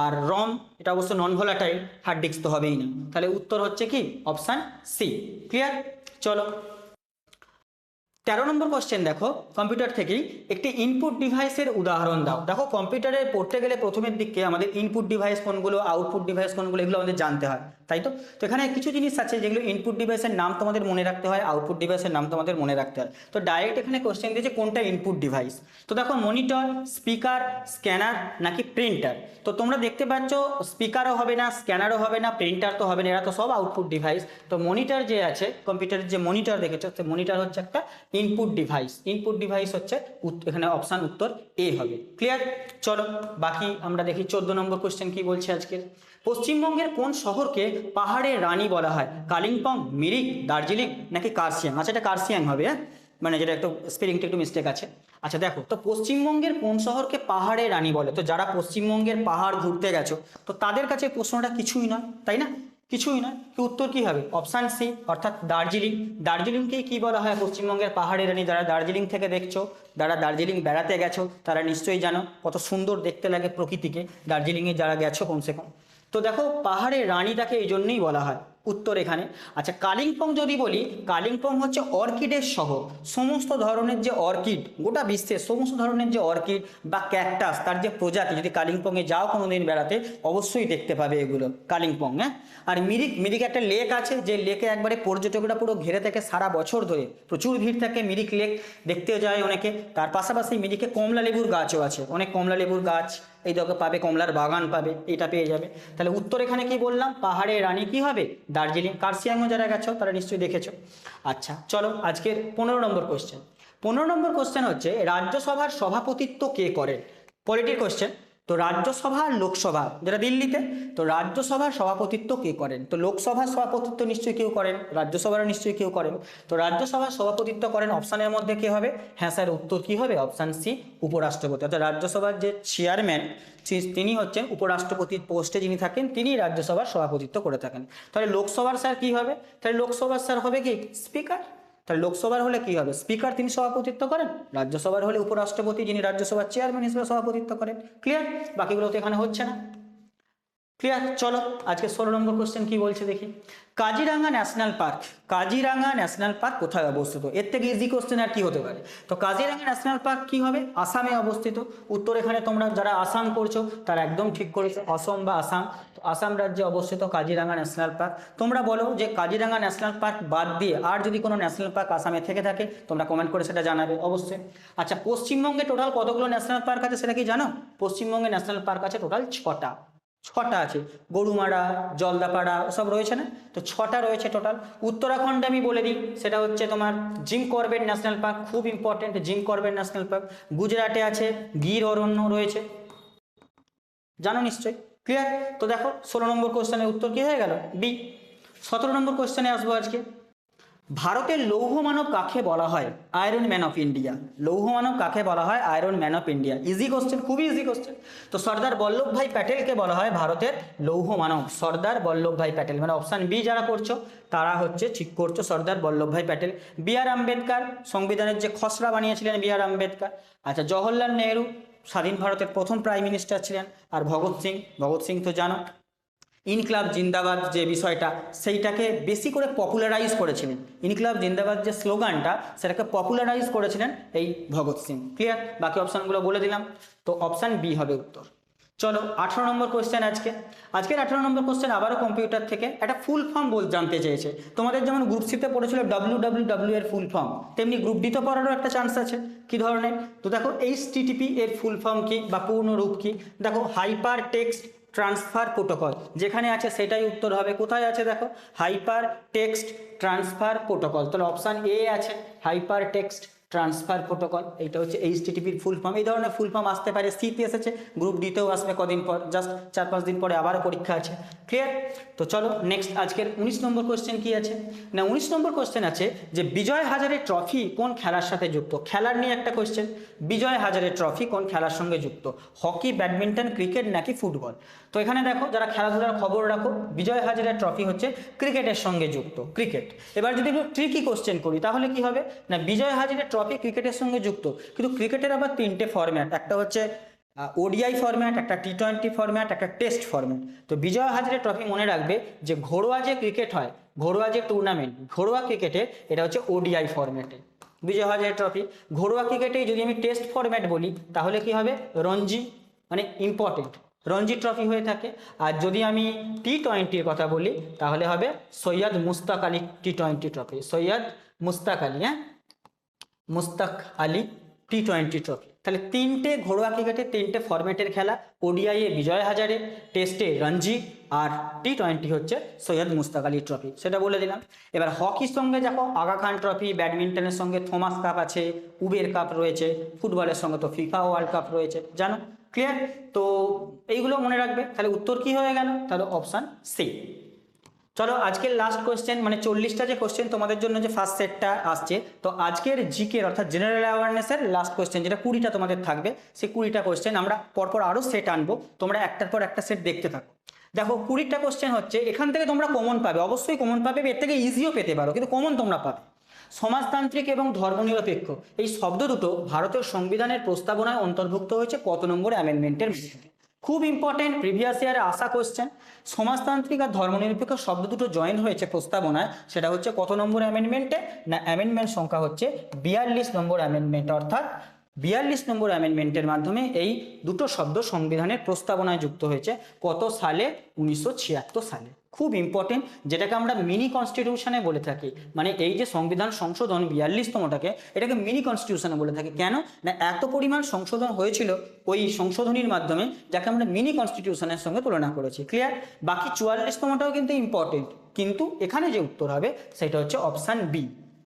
S1: আর রম এটা অবশ্য নন ভোলাটাইল, হার্ড ডিস্ক তো হবেই না। তাহলে উত্তর হচ্ছে কি অপশান সি। ক্লিয়ার? চলো 13 নম্বর কোশ্চেন দেখো, কম্পিউটার থেকেই একটি ইনপুট ডিভাইসের উদাহরণ দাও। দেখো কম্পিউটারে পড়তে গেলে প্রথমের দিকে আমাদের ইনপুট ডিভাইস কোনগুলো, আউটপুট ডিভাইস কোনগুলো, এগুলো আমাদের জানতে হয়, তাই তো? তো এখানে কিছু জিনিস আছে যেগুলো ইনপুট ডিভাইসের নাম তোমাদের মনে রাখতে হয়, আউটপুট ডিভাইসের নাম তোমাদের মনে রাখতে হয়। তো ডাইরেক্ট এখানে কোশ্চেন দিয়েছে কোনটা ইনপুট ডিভাইস। তো দেখো মনিটর, স্পিকার, স্ক্যানার নাকি প্রিন্টার। তো তোমরা দেখতে পাচ্ছ স্পিকারও হবে না, স্ক্যানারও হবে না, প্রিন্টার তো হবে না, এরা তো সব আউটপুট ডিভাইস। তো মনিটর যে আছে, কম্পিউটারের যে মনিটর দেখেছো, সে মনিটর হচ্ছে একটা ইনপুট ডিভাইস। ইনপুট ডিভাইস হচ্ছে এখানে অপশান উত্তর এ হবে। ক্লিয়ার? চলো বাকি আমরা দেখি 14 নম্বর কোশ্চেন কি বলছে আজকের। পশ্চিমবঙ্গের কোন শহরকে পাহাড়ের রানী বলা হয়? কালিম্পং, মিরিক, দার্জিলিং নাকি কার্শিয়াং? আচ্ছা এটা কার্শিয়াং হবে, হ্যাঁ, মানে যেটা একটু স্পেলিংটা একটু মিস্টেক আছে। আচ্ছা দেখো, তো পশ্চিমবঙ্গের কোন শহরকে পাহাড়ের রানী বলে? তো যারা পশ্চিমবঙ্গের পাহাড় ঘুরতে গেছো, তো তাদের কাছে প্রশ্নটা কিছুই নয়, তাই না? কিছুই নয়, তো উত্তর কি হবে? অপশান সি অর্থাৎ দার্জিলিং। দার্জিলিংকে কি বলা হয় পশ্চিমবঙ্গের পাহাড়ের রানী? যারা দার্জিলিং থেকে দেখছো, যারা দার্জিলিং বেড়াতে গেছো, তারা নিশ্চয়ই জানো কত সুন্দর দেখতে লাগে প্রকৃতিকে, দার্জিলিংয়ে যারা গেছো কমসে কম। তো দেখো পাহাড়ের রানীটাকে এই জন্যই বলা হয়, উত্তর এখানে। আচ্ছা কালিম্পং যদি বলি, কালিম্পং হচ্ছে অর্কিডের শহর। সমস্ত ধরনের যে অর্কিড, গোটা বিশ্বের সমস্ত ধরনের যে অর্কিড বা ক্যাকটাস, তার যে প্রজাতি, যদি কালিম্পংয়ে যাও কোনোদিন বেড়াতে অবশ্যই দেখতে পাবে এগুলো কালিম্পং, হ্যাঁ। আর মিরিক একটা লেক আছে, যে লেকে একবারে পর্যটকরা পুরো ঘিরে থাকে সারা বছর ধরে, প্রচুর ভিড় থাকে, মিরিক লেক দেখতে যায় অনেকে। তার পাশাপাশি মিরিকে কমলা লেবুর গাছও আছে, অনেক কমলা লেবুর গাছ এই দেখো পাবে, কমলার বাগান পাবে, এটা পেয়ে যাবে। তাহলে উত্তর এখানে কি বললাম? পাহাড়ের রানী কি হবে? দার্জিলিং। কার্শিয়াংও যারা গেছো তারা নিশ্চয়ই দেখেছো। আচ্ছা চলো আজকের 15 নম্বর কোশ্চেন। 15 নম্বর কোশ্চেন হচ্ছে রাজ্যসভার সভাপতিত্ব কে করেন? পলিটির কোশ্চেন। তো রাজ্যসভা আর লোকসভা যেটা দিল্লিতে, তো রাজ্যসভার সভাপতিত্ব কে করেন? তো লোকসভার সভাপতিত্ব নিশ্চয়ই কেউ করেন, রাজ্যসভারও নিশ্চয়ই কেউ করেন। তো রাজ্যসভার সভাপতিত্ব করেন অপশানের মধ্যে কে হবে? হ্যাঁ স্যার, উত্তর কি হবে? অপশান সি উপরাষ্ট্রপতি। অর্থাৎ রাজ্যসভার যে চেয়ারম্যান তিনি হচ্ছেন উপরাষ্ট্রপতির পোস্টে যিনি থাকেন, তিনি রাজ্যসভার সভাপতিত্ব করে থাকেন। তাহলে লোকসভার স্যার কি হবে? তাহলে লোকসভার স্যার হবে কি? স্পিকার। তাহলে লোকসভার হলে কি হবে? স্পিকার, তিনি সভাপতিত্ব করেন। রাজ্যসভার হলে উপরাষ্ট্রপতি, যিনি রাজ্যসভার চেয়ারম্যান হিসেবে সভাপতিত্ব করেন। ক্লিয়ার? বাকিগুলো তো এখানে হচ্ছে না। ক্লিয়ার? চলো আজকে 16 নম্বর কোশ্চেন কি বলছে দেখি। Kaziranga national park, Kaziranga national park কোথায় অবস্থিত? এর থেকে ইজি কোশ্চেন আর কি হতে পারে? তো কাজিরাঙ্গা ন্যাশনাল পার্ক কি হবে? আসামে অবস্থিত। উত্তর এখানে তোমরা যারা আসাম করছো তারা একদম ঠিক করেছো, অসম বা আসাম। তো আসাম রাজ্যে অবস্থিত কাজিরাঙ্গা ন্যাশনাল পার্ক। তোমরা বলো যে কাজিরাঙ্গা ন্যাশনাল পার্ক বাদ দিয়ে আর যদি কোনো ন্যাশনাল পার্ক আসামে থেকে থাকে, তোমরা কমেন্ট করে সেটা জানাবে অবশ্যই। আচ্ছা পশ্চিমবঙ্গে টোটাল কতগুলো ন্যাশনাল পার্ক আছে সেটা কি জানো? পশ্চিমবঙ্গে ন্যাশনাল পার্ক আছে টোটাল 6টা। ছটা আছে, গরুমারা, জলদাপাড়া সব রয়েছে না, তো ছটা রয়েছে টোটাল। উত্তরাখণ্ডে আমি বলে দিই, সেটা হচ্ছে তোমার জিম করবেট ন্যাশনাল পার্ক, খুব important Jim Corbett national park. গুজরাটে আছে গির অরণ্য রয়েছে, জানো নিশ্চয়ই, ক্লিয়ার। তো দেখো 16 নম্বর কোশ্চেনের উত্তর কি হয়ে গেল, বি। 17 নম্বর কোশ্চেনে আসবো আজকে। ভারতের লৌহ মানব কাকে বলা হয়, আয়রন ম্যান অফ ইন্ডিয়া। লৌহ মানব কাকে বলা হয়, iron man of India. Easy question, খুবই ইজি কোশ্চেন। তো সর্দার বল্লভভাই প্যাটেলকে বলা হয় ভারতের লৌহ মানব, সর্দার বল্লভভাই প্যাটেল, মানে অপশান বি যারা করছো তারা হচ্ছে ঠিক করছো, সর্দার বল্লভভাই প্যাটেল। বি আর আম্বেদকর, সংবিধানের যে খসড়া বানিয়েছিলেন বি আর আম্বেদকর। আচ্ছা, জওহরলাল নেহরু স্বাধীন ভারতের প্রথম প্রাইম মিনিস্টার ছিলেন। আর ভগৎ সিং তো জানো, ইনকলাব জিন্দাবাদ যে বিষয়টা সেইটাকে বেশি করে পপুলারাইজ করেছিলেন। ইনকলাব জিন্দাবাদ যে স্লোগানটা সেটাকে পপুলারাইজ করেছিলেন এই ভগৎ সিং, ক্লিয়ার। বাকি অপশানগুলো বলে দিলাম, তো অপশান বি হবে উত্তর। চলো 18 নম্বর কোশ্চেন আজকের 18 নম্বর কোশ্চেন আবারও কম্পিউটার থেকে একটা ফুল ফর্ম জানতে চেয়েছে। তোমাদের যেমন গ্রুপ সিতে পড়েছিল WWW এর ফুল ফর্ম, তেমনি গ্রুপ ডিতে পড়ারও একটা চান্স আছে। কি ধরনের, তো দেখো HTTP এর ফুল ফর্ম কি বা পূর্ণ রূপ কি, দেখো হাইপার টেক্সট ট্রান্সফার প্রোটোকল, যেখানে আছে সেটাই উত্তর হবে। কোথায় আছে দেখো, হাইপার টেক্সট ট্রান্সফার প্রোটোকল, তাহলে অপশান এ আছে হাইপার টেক্সট ট্রান্সফার প্রোটোকল। এইটা হচ্ছে HTTPর ফুল ফর্ম। এই ধরনের ফুল ফর্ম আসতে পারে, সিতে এসেছে, গ্রুপ ডিতেও আসবে কদিন পর, জাস্ট 4-5 দিন পরে আবারও পরীক্ষা আছে, ক্লিয়ার। তো চলো নেক্সট আজকের 19 নম্বর কোশ্চেন কি আছে না, 19 নম্বর কোশ্চেন আছে যে বিজয় হাজারে ট্রফি কোন খেলার সাথে যুক্ত। খেলার নিয়ে একটা কোশ্চেন, বিজয় হাজারে ট্রফি কোন খেলার সঙ্গে যুক্ত, হকি, ব্যাডমিন্টন, ক্রিকেট নাকি ফুটবল। তো এখানে দেখো যারা খেলাধুলার খবর রাখো, বিজয় হাজারে ট্রফি হচ্ছে ক্রিকেটের সঙ্গে যুক্ত, ক্রিকেট। এবার যদি একটু ট্রিকি কোশ্চেন করি তাহলে কি হবে না, বিজয় হাজারে ট্রফি ক্রিকেটের সঙ্গে যুক্ত, কিন্তু ক্রিকেটের আবার 3টে ফরম্যাট, একটা হচ্ছে ওডিআই ফরম্যাট, একটা T20 ফরম্যাট, একটা টেস্ট ফরম্যাট। তো বিজয় হাজারে ট্রফি মনে রাখবে যে ঘরোয়া যে ক্রিকেট হয়, ঘরোয়া যে টুর্নামেন্ট, ঘরোয়া ক্রিকেটে এটা হচ্ছে ওডিআই ফরম্যাটে বিজয় হাজারে ট্রফি। ঘরোয়া ক্রিকেটে যদি আমি টেস্ট ফরম্যাট বলি তাহলে কি হবে, রঞ্জি, মানে ইম্পর্টেন্ট রঞ্জি ট্রফি হয়ে থাকে। আর যদি আমি T20-র কথা বলি তাহলে হবে Syed Mushtaq Ali T20 trophy, Syed Mushtaq Ali, Mushtaq Ali T20 trophy. তাহলে 3টে ঘরোয়া ক্রিকেটে 3টে ফরম্যাটের খেলা, ওডিআই এ বিজয় হাজারে, টেস্টে রঞ্জি, আর T20 হচ্ছে সৈয়দ মুস্তাক আলী ট্রফি, সেটা বলে দিলাম। এবার হকির সঙ্গে দেখো আগা খান ট্রফি, ব্যাডমিন্টনের সঙ্গে থমাস কাপ আছে, উবের কাপ রয়েছে, ফুটবলের সঙ্গে তো ফিফা ওয়ার্ল্ড কাপ রয়েছে, জানো, ক্লিয়ার। তো এইগুলো মনে রাখবে, তাহলে উত্তর কি হয়ে গেল, তাহলে অপশান সি। চলো আজকের লাস্ট কোশ্চেন, মানে 40টা যে কোশ্চেন তোমাদের জন্য যে ফার্স্ট সেটটা আসছে, তো আজকের জিকে অর্থাৎ জেনারেল অ্যাওয়ারনেসের লাস্ট কোশ্চেন, যেটা 20টা তোমাদের থাকবে, সেই 20টা কোশ্চেন আমরা পরপর আরও সেট আনবো, তোমরা একটার পর একটা সেট দেখতে থাকো। দেখো 20টা কোশ্চেন হচ্ছে, এখান থেকে তোমরা কমন পাবে, অবশ্যই কমন পাবে, এর থেকে ইজিও পেতে পারো, কিন্তু কমন তোমরা পাবে। সমাজতান্ত্রিক এবং ধর্মনিরপেক্ষ এই শব্দ দুটো ভারতের সংবিধানের প্রস্তাবনায় অন্তর্ভুক্ত হয়েছে কত নম্বর অ্যামেন্ডমেন্টের মধ্যে, খুব ইম্পর্টেন্ট, প্রিভিয়াস ইয়ারে আসা কোশ্চেন। সমাজতান্ত্রিক আর ধর্মনিরপেক্ষ শব্দ দুটো জয়েন হয়েছে প্রস্তাবনায়, সেটা হচ্ছে কত নম্বর অ্যামেন্ডমেন্টে না, অ্যামেন্ডমেন্ট সংখ্যা হচ্ছে 42 নম্বর অ্যামেন্ডমেন্ট, অর্থাৎ 42 নম্বর অ্যামেন্ডমেন্টের মাধ্যমে এই দুটো শব্দ সংবিধানের প্রস্তাবনায় যুক্ত হয়েছে কত সালে, 1976 সালে। খুব ইম্পর্টেন্ট, যেটাকে আমরা মিনি কনস্টিটিউশনে বলে থাকি, মানে এই যে সংবিধান সংশোধন 42তমটাকে, এটাকে মিনি কনস্টিটিউশনে বলে থাকি। কেন না, এত পরিমাণ সংশোধন হয়েছিল ওই সংশোধনীর মাধ্যমে, যাকে আমরা মিনি কনস্টিটিউশনের সঙ্গে তুলনা করেছি, ক্লিয়ার। বাকি 44তমটাও কিন্তু ইম্পর্টেন্ট, কিন্তু এখানে যে উত্তর হবে সেটা হচ্ছে অপশান বি,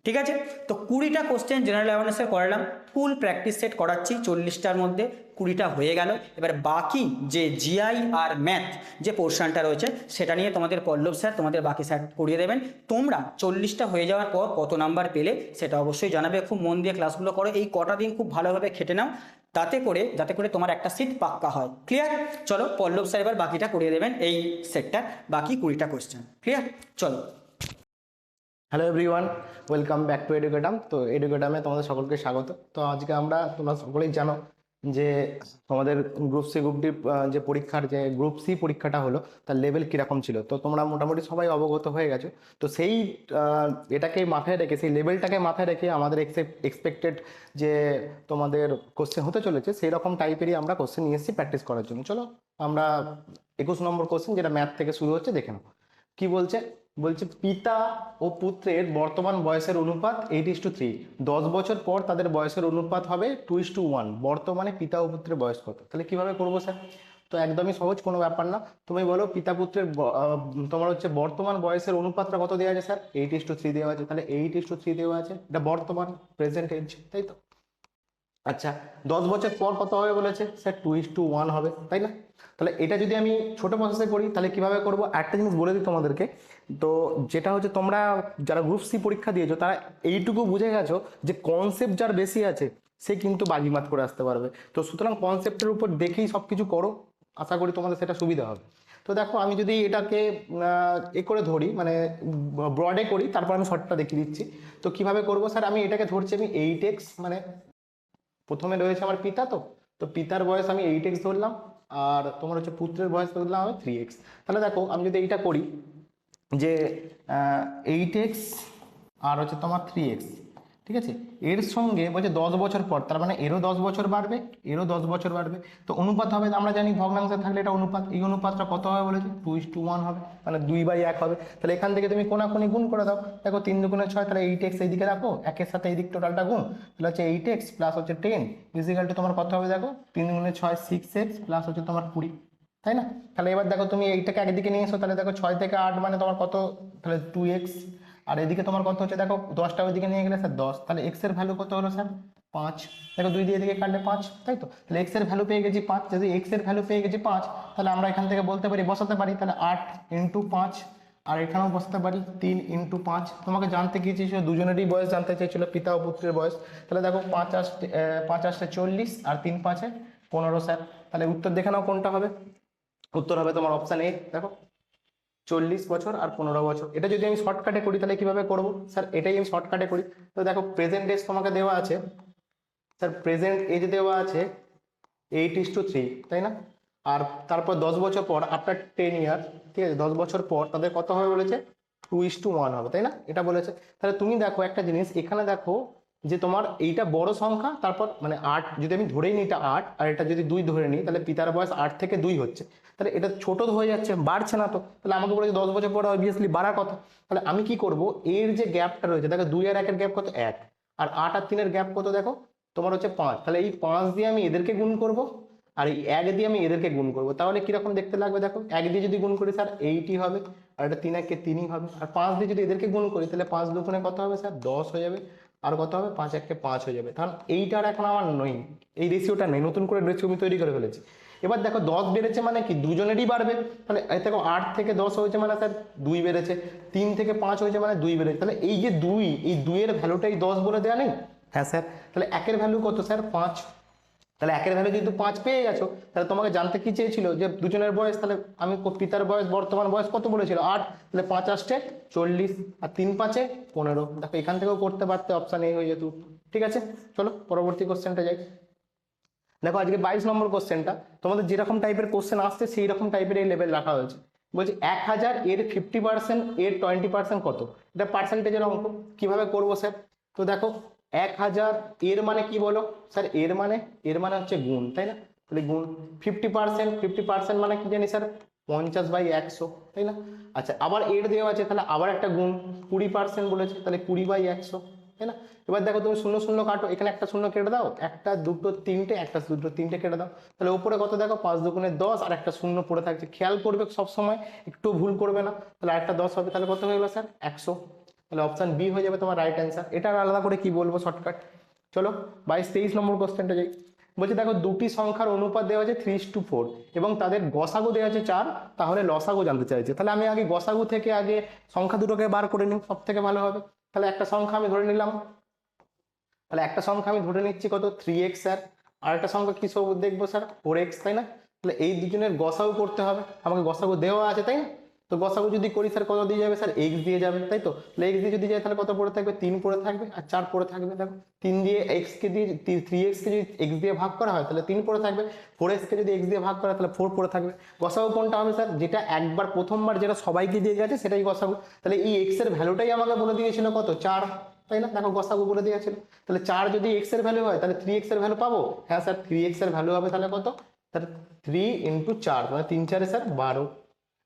S1: ঠিক আছে। তো 20টা কোশ্চেন জেনারেল অ্যাওয়ারনেসের করালাম, ফুল প্র্যাকটিস সেট করাচ্ছি, 40টার মধ্যে 20টা হয়ে গেল। এবার বাকি যে জিআই আর ম্যাথ যে পোর্শনটা রয়েছে সেটা নিয়ে তোমাদের পল্লব স্যার তোমাদের বাকি স্যার করিয়ে দেবেন। তোমরা 40টা হয়ে যাওয়ার পর কত নাম্বার পেলে সেটা অবশ্যই জানাবে, খুব মন দিয়ে ক্লাসগুলো করো, এই কটা দিন খুব ভালোভাবে খেটে নাও, যাতে করে তোমার একটা সিট পাক্কা হয়, ক্লিয়ার। চলো পল্লব স্যার এবার বাকিটা করিয়ে দেবেন এই সেটটা, বাকি 20টা কোশ্চেন, ক্লিয়ার। চলো।
S2: Hello everyone, welcome back to Educatum. তো এডুকেটামে তোমাদের সকলকে স্বাগত। তো আজকে তোমরা সকলেই জানো যে তোমাদের গ্রুপ সি গ্রুপ ডি যে পরীক্ষার যে গ্রুপ সি পরীক্ষাটা হলো তার লেভেল কীরকম ছিল, তো তোমরা মোটামুটি সবাই অবগত হয়ে গেছো। তো সেই এটাকে মাথায় রেখে, সেই লেভেলটাকে মাথায় রেখে আমাদের এক্সপেক্টেড যে তোমাদের কোশ্চেন হতে চলেছে সেই রকম টাইপেরই আমরা কোশ্চেন নিয়ে এসেছি প্র্যাকটিস করার জন্য। চলো আমরা 21 নম্বর কোশ্চেন, যেটা ম্যাথ থেকে শুরু হচ্ছে, দেখে নাও কি বলছে। পিতা ও পুত্রের বর্তমান বয়সের অনুপাত 8:3, 10 বছর পর তাদের বয়সের অনুপাত হবে 2:1। বর্তমানে পিতা ও পুত্রের বয়স কত, তাহলে কিভাবে করবো স্যার? তো একদমই সহজ, কোনো ব্যাপার না। তুমি বলো পিতা পুত্রের তোমার হচ্ছে বর্তমান বয়সের অনুপাতটা কত দেওয়া আছে স্যার? 8:3 দেওয়া আছে। তাহলে 8:3 দেওয়া আছে, এটা বর্তমান প্রেজেন্ট এজ, তাই তো? আচ্ছা, 10 বছর পর কত হবে বলেছে স্যার? 2:1 হবে, তাই না? তাহলে এটা যদি আমি ছোট প্রসেসে করি তাহলে কিভাবে করব, একটা জিনিস বলে দিই তোমাদেরকে। তো যেটা হচ্ছে, তোমরা যারা গ্রুপ সি পরীক্ষা দিয়েছো তারা এইটুকু বুঝে গেছো যে কনসেপ্ট যার বেশি আছে সে কিন্তু বাজিমাত করে আসতে পারবে। তো সুতরাং কনসেপ্টের উপর দেখেই সব কিছু করো, আশা করি তোমাদের সেটা সুবিধা হবে। তো দেখো, আমি যদি এটাকে এ করে ধরি, মানে ব্রডে করি, তারপর আমি শর্টটা দেখিয়ে দিচ্ছি। তো কিভাবে করব স্যার? আমি এটাকে ধরছি আমি 8x, মানে প্রথমে রয়েছে আমার পিতা, তো তো পিতার বয়স আমি 8x ধরলাম, আর তোমার হচ্ছে পুত্রের বয়স ধরলাম আমি 3x। তাহলে দেখো, আমি যদি এইটা করি যে 8x আর হচ্ছে তোমার 3x, ঠিক আছে, এর সঙ্গে বলছে 10 বছর পর, তার মানে এরও 10 বছর বাড়বে, এরও 10 বছর বাড়বে। তো অনুপাত হবে, আমরা জানি ভগ্নাংশে থাকলে এটা অনুপাত, এই অনুপাতটা কত হবে বলেছে? 2:1 হবে, মানে 2/1 হবে। তাহলে এখান থেকে তুমি কোনাকুনি গুণ করে দাও। দেখো 3 দুগুণে 6, তাহলে 8x এইদিকে রাখো, একের সাথে এই দিক টোটালটা গুণ, তাহলে হচ্ছে 8x প্লাস হচ্ছে 10 ইজিক্যাল টু তোমার কত হবে? দেখো 3 দুগুণে 6, 6x প্লাস হচ্ছে তোমার 20, তাই না? তাহলে এবার দেখো, তুমি এইটাকে একদিকে নিয়ে এসো, তাহলে দেখো 6 থেকে 8 মানে তোমার কত? তাহলে 2x। আর এদিকে তোমার কত হচ্ছে? দেখো 10টা ওইদিকে নিয়ে গেলে স্যার 10, তাহলে x এর ভ্যালু কত হলো স্যার? 5। দেখো 2 দিয়ে এদিকে কাটলে 5, তাই তো? তাহলে x এর ভ্যালু পেয়ে গেছি 5। যদি x এর ভ্যালু পেয়ে গেছি 5, তাহলে আমরা এখান থেকে বলতে পারি, বসাতে পারি, তাহলে 8 ইন্টু 5, আর এখানেও বসাতে পারি 3 ইন্টু 5। তোমাকে জানতে কি চেয়েছিল? দুজনেরই বয়স জানতে চেয়েছিল, পিতা ও পুত্রের বয়স। তাহলে দেখো 5 8 40 আর 3 5 15 স্যার। তাহলে উত্তর দেখে নাও কোনটা হবে। উত্তর হবে তোমার অপশান এ। দেখো 40 বছর আর 15 বছর। এটা যদি আমি শর্টকাটে করি তাহলে কিভাবে করব স্যার? এটাই আমি শর্টকাটে করি। তো দেখো প্রেজেন্ট এজ তোমাকে দেওয়া আছে স্যার, প্রেজেন্ট এজ দেওয়া আছে 8:3, তাই না? আর তারপর 10 বছর পর, আফটার 10 ইয়ার, ঠিক আছে, 10 বছর পর তাদের কত হবে বলেছে? 2:1 হবে, তাই না? এটা বলেছে। তাহলে তুমি দেখো একটা জিনিস এখানে, দেখো যে তোমার এইটা বড় সংখ্যা, তারপর মানে 8 যদি আমি ধরেই নিই, এটা 8, আর এটা যদি 2 ধরে নিই, তাহলে পিতার বয়স 8 থেকে 2 হচ্ছে। তাহলে এটা ছোট হয়ে যাচ্ছে, বাড়ছে না তো। তাহলে আমাকে বলেছে 10 বছর পর অবভিয়াসলি বাড়ার কথা। তাহলে আমি কি করব, এর যে গ্যাপটা রয়েছে, দেখো 2 আর 1 এর গ্যাপ কত? 1। আর 8 আর 3 এর গ্যাপ কত? দেখো তোমার হচ্ছে 5। তাহলে এই 5 দিয়ে আমি এদেরকে গুণ করব, আর এই 1 দিয়ে আমি এদেরকে গুণ করব। তাহলে কিরকম দেখতে লাগবে? দেখো 1 দিয়ে যদি গুণ করি স্যার 8ই হবে, আর এটা 3 1 3ই হবে। আর 5 দিয়ে যদি এদেরকে গুণ করি তাহলে 5 দুগুণে কত হবে স্যার? 10 হয়ে যাবে। আর কত হবে? 5 1 5 হয়ে যাবে। কারণ এইটার এখন আমার নেই, এই রেশিওটা নেই, নতুন করে রেশিও আমি তৈরি করে ফেলেছি। এবার দেখো 10 বেড়েছে মানে কি? দুজনেরই বাড়বে। তাহলে দেখো 8 থেকে 10 হয়েছে মানে স্যার 2 বেড়েছে, 3 থেকে 5 হয়েছে মানে 2 বেড়েছে। তাহলে এই যে 2, এই 2 এর ভ্যালুটাই 10 বলে দেওয়া নেই? হ্যাঁ স্যার। তাহলে 1 এর ভ্যালু কত স্যার? 5। তাহলে 1 এর ভ্যালু যেহেতু 5 পেয়ে গেছো, তাহলে তোমাকে জানতে কি চেয়েছিল? যে দুজনের বয়স। তাহলে আমি পিতার বয়স, বর্তমান বয়স কত বলেছিল? 8। তাহলে 5 8 40, আর 3 5 15। দেখো এখান থেকেও করতে পারতে, অপশন এ হয়ে যেত। ঠিক আছে, চলো পরবর্তী কোশ্চেনটা যাই। দেখো আজকে 22 নম্বর কোশ্চেনটা, তোমাদের যেরকম টাইপের কোশ্চেন আসছে সেই রকম টাইপের এই লেভেল রাখা হয়েছে। বলছি 1000 এর 50%, এর 20% কত? এটা পার্সেন্টেজের অঙ্ক। কিভাবে করবো স্যার? তো দেখো 1000 এর মানে কি বলো স্যার? এর মানে হচ্ছে গুণ, তাই না? তাহলে গুণ 50%, 50% মানে কি জানি স্যার? 50/100, তাই না? আচ্ছা, আবার এর দেওয়া আছে, তাহলে আবার একটা গুণ 20% বলেছে, তাহলে 20/100, তাই না? এবার দেখো তুমি শূন্য শূন্য কাটো, এখানে একটা শূন্য কেটে দাও, একটা দুটো তিনটে, একটা দুটো তিনটে কেটে দাও। তাহলে উপরে কত? দেখো 5 দুগুণে 10, আর একটা শূন্য পড়ে থাকছে, খেয়াল করবে সব সময়, একটু ভুল করবে না। তাহলে একটা 10 হবে, তাহলে কত হয়ে গেলো স্যার? 100। তাহলে অপশন বি হয়ে যাবে তোমার রাইট অ্যান্সার। এটা আর আলাদা করে কি বলবো, শর্টকাট। চলো 22 23 নম্বর কোশ্চেনটা যাই। বলছে দেখো দুটি সংখ্যার অনুপাত দেওয়া আছে 3:4 এবং তাদের গসাগু দেওয়া আছে 4, তাহলে লসাগু জানতে চাইছে। তাহলে আমি আগে গসাগু থেকে আগে সংখ্যা দুটোকে বার করে নিই, সব থেকে ভালো হবে। তাহলে একটা সংখ্যা আমি ধরে নিলাম, তাহলে একটা সংখ্যা আমি ধরে নিচ্ছি কত? 3x sir. আর একটা সংখ্যা কি সব দেখবো স্যার? 4x, তাই না? তাহলে এই দুজনের গসাগু করতে হবে, আমাকে গসাগু দেওয়া আছে, তাই না? তো গসাগু যদি করি স্যার কত দিয়ে যাবে স্যার? x দিয়ে যাবে, তাই তো? তাহলে x দিয়ে যদি যায় তাহলে কত পড়ে থাকবে? 3 পড়ে থাকবে, আর 4 পড়ে থাকবে। দেখো 3 দিয়ে x কে দিয়ে 3x কে যদি x দিয়ে ভাগ করা হয় তাহলে 3 পড়ে থাকবে, 4x কে যদি x দিয়ে ভাগ করা হয় তাহলে 4 পড়ে থাকবে। গসাগু কোনটা হবে স্যার? যেটা একবার প্রথমবার যেটা সবাইকে দিয়ে গেছে সেটাই গসাগু। তাহলে এই x এর ভ্যালুটাই আমাকে বলে দিয়েছিল কত? 4, তাই না? দেখো গসাগু বলে দিয়েছিল। তাহলে 4 যদি x এর ভ্যালু হয় তাহলে 3x এর ভ্যালু পাবো। হ্যাঁ স্যার, 3x এর ভ্যালু হবে তাহলে কত? তাহলে 3 × 4 মানে 3 4 স্যার 12।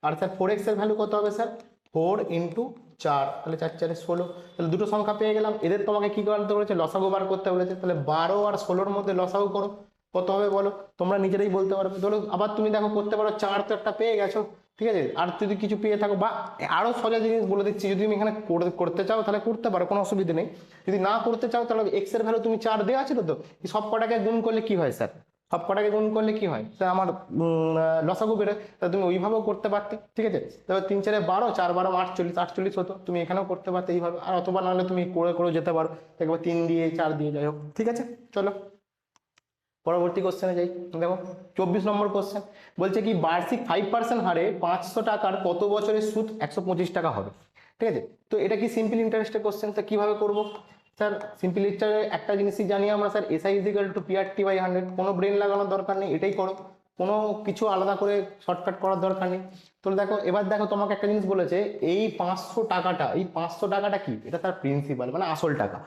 S2: আর স্যার 4x এর ভ্যালু কত হবে স্যার? 4 × 4, তাহলে 4 4 16। তাহলে দুটো সংখ্যা পেয়ে গেলাম। এদের তোমাকে কি করতে বলেছে? লসাগু বার করতে বলেছে। তাহলে 12 আর 16-র মধ্যে লসাগু করো। কত হবে বলো, তোমরা নিজেরাই বলতে পারবে। ধরো আবার তুমি দেখো করতে পারো, 4 তো একটা পেয়ে গেছো, ঠিক আছে, আর যদি কিছু পেয়ে থাকো বা আরো সোজা জিনিস বলে দিচ্ছি, যদি তুমি এখানে করতে চাও তাহলে করতে পারো, কোনো অসুবিধা নেই। যদি না করতে চাও তাহলে এক্স এর ভ্যালু তুমি 4 দেওয়া ছিল তো, এই সব কটাকে গুণ করলে কি হয় স্যার, সব কটাকে গুণ করলে কি হয় স্যার, আমার লসাগু বেরোয়। তাহলে তুমি ওইভাবেও করতে পারতে, ঠিক আছে। তাহলে 3 4 12, 4 12 48, 48 হতো, তুমি এখানেও করতে পারতে এইভাবে। আর অথবা নাহলে তুমি করে করে যেতে পারো একবার 3 দিয়ে 4 দিয়ে, যাই হোক, ঠিক আছে। চলো পরবর্তী কোশ্চেনে যাই। দেখো 24 নম্বর কোশ্চেন বলছে কি বার্ষিক 5% হারে 500 টাকার কত বছরের সুদ 125 টাকা হবে, ঠিক আছে। তো এটা কি সিম্পল ইন্টারেস্টের কোশ্চেন, তো কিভাবে করব স্যার, সিম্পল ইন্টারেস্টে একটা জিনিসই জানি আমরা sir, SI equal to PRT by 100, কোনো ব্রেন লাগানোর দরকার নেই, এটাই করো, কোনো কিছু আলাদা করে শর্টকাট করার দরকার নেই। তো দেখো এবার দেখো তোমাকে একটা জিনিস বলেছে, এই 500 টাকাটা, এই 500 টাকাটা কি, এটা তার প্রিন্সিপাল মানে আসল টাকা।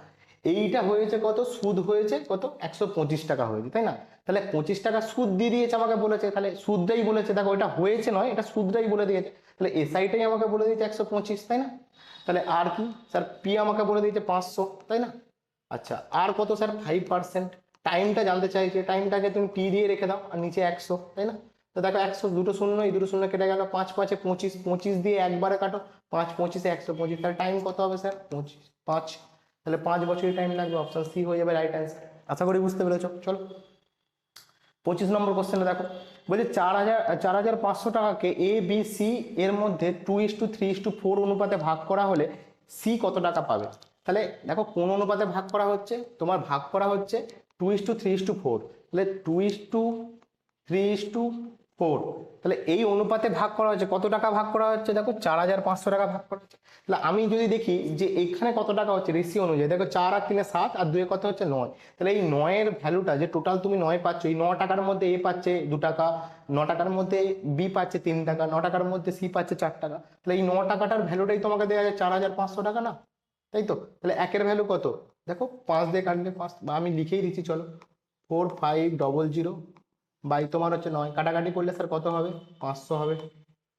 S2: এইটা হয়েছে কত, সুদ হয়েছে কত, 125 টাকা হয়েছে, তাই না। তাহলে 25 টাকা সুদ দিয়ে দিয়েছে আমাকে বলেছে, তাহলে সুদটাই বলেছে, দেখো এটা হয়েছে নয়, এটা সুদটাই বলে দিয়েছে, তাহলে এসআইটাই আমাকে বলে দিয়েছে 125, তাই না। তাহলে আর কি স্যার, পি আমাকে বলে দিয়েছে 500, তাই না। আচ্ছা আর কত স্যার, 5%। টাইমটা জানতে চাইছে, টাইমটাকে তুমি টি দিয়ে রেখে দাও, আর নিচে 100, তাই না। তো দেখো 100, দুটো শূন্য, এই দুটো শূন্য কেটে গেল, 5 5 25, 25 দিয়ে একবারে কাটো, 5 25 125, তাহলে টাইম কত হবে স্যার, 5, তাহলে 5 বছরই টাইম লাগবে, অপশন সি হয়ে যাবে রাইট অ্যান্সার। আশা করি বুঝতে পেরেছো। চলো 25 নম্বর কোশ্চেনে দেখো, বলছে 4500 টাকাকে এ বি সি এর মধ্যে 2:3:4 অনুপাতে ভাগ করা হলে সি কত টাকা পাবে। তাহলে দেখো কোন অনুপাতে ভাগ করা হচ্ছে, তোমার ভাগ করা হচ্ছে 2:3:4, তাহলে 2:3:4, তাহলে এই অনুপাতে ভাগ করা হচ্ছে, কত টাকা ভাগ করা হচ্ছে, দেখো 4500 টাকা ভাগ করা হচ্ছে। তাহলে আমি যদি দেখি যে এখানে কত টাকা হচ্ছে রেশিও অনুযায়ী, দেখো 4 আর 3 7 আর 2 কত হচ্ছে 9, তাহলে এই 9 এর ভ্যালুটা যে টোটাল তুমি 9 পাচ্ছ, এই 9 টাকার মধ্যে এ পাচ্ছে 2 টাকা, 9 টাকার মধ্যে বি পাচ্ছে 3 টাকা, 9 টাকার মধ্যে সি পাচ্ছে 4 টাকা, তাহলে এই 9 টাকাটার ভ্যালুটাই তোমাকে দেওয়া যায় 4500 টাকা না, তাই তো। তাহলে একের ভ্যালু কত, দেখো 5 দিয়ে কাটলে 5, বা আমি লিখেই দিচ্ছি চলো, 4500 বাই তোমার হচ্ছে 9, কাটাকাটি করলে স্যার কত হবে, 500 হবে,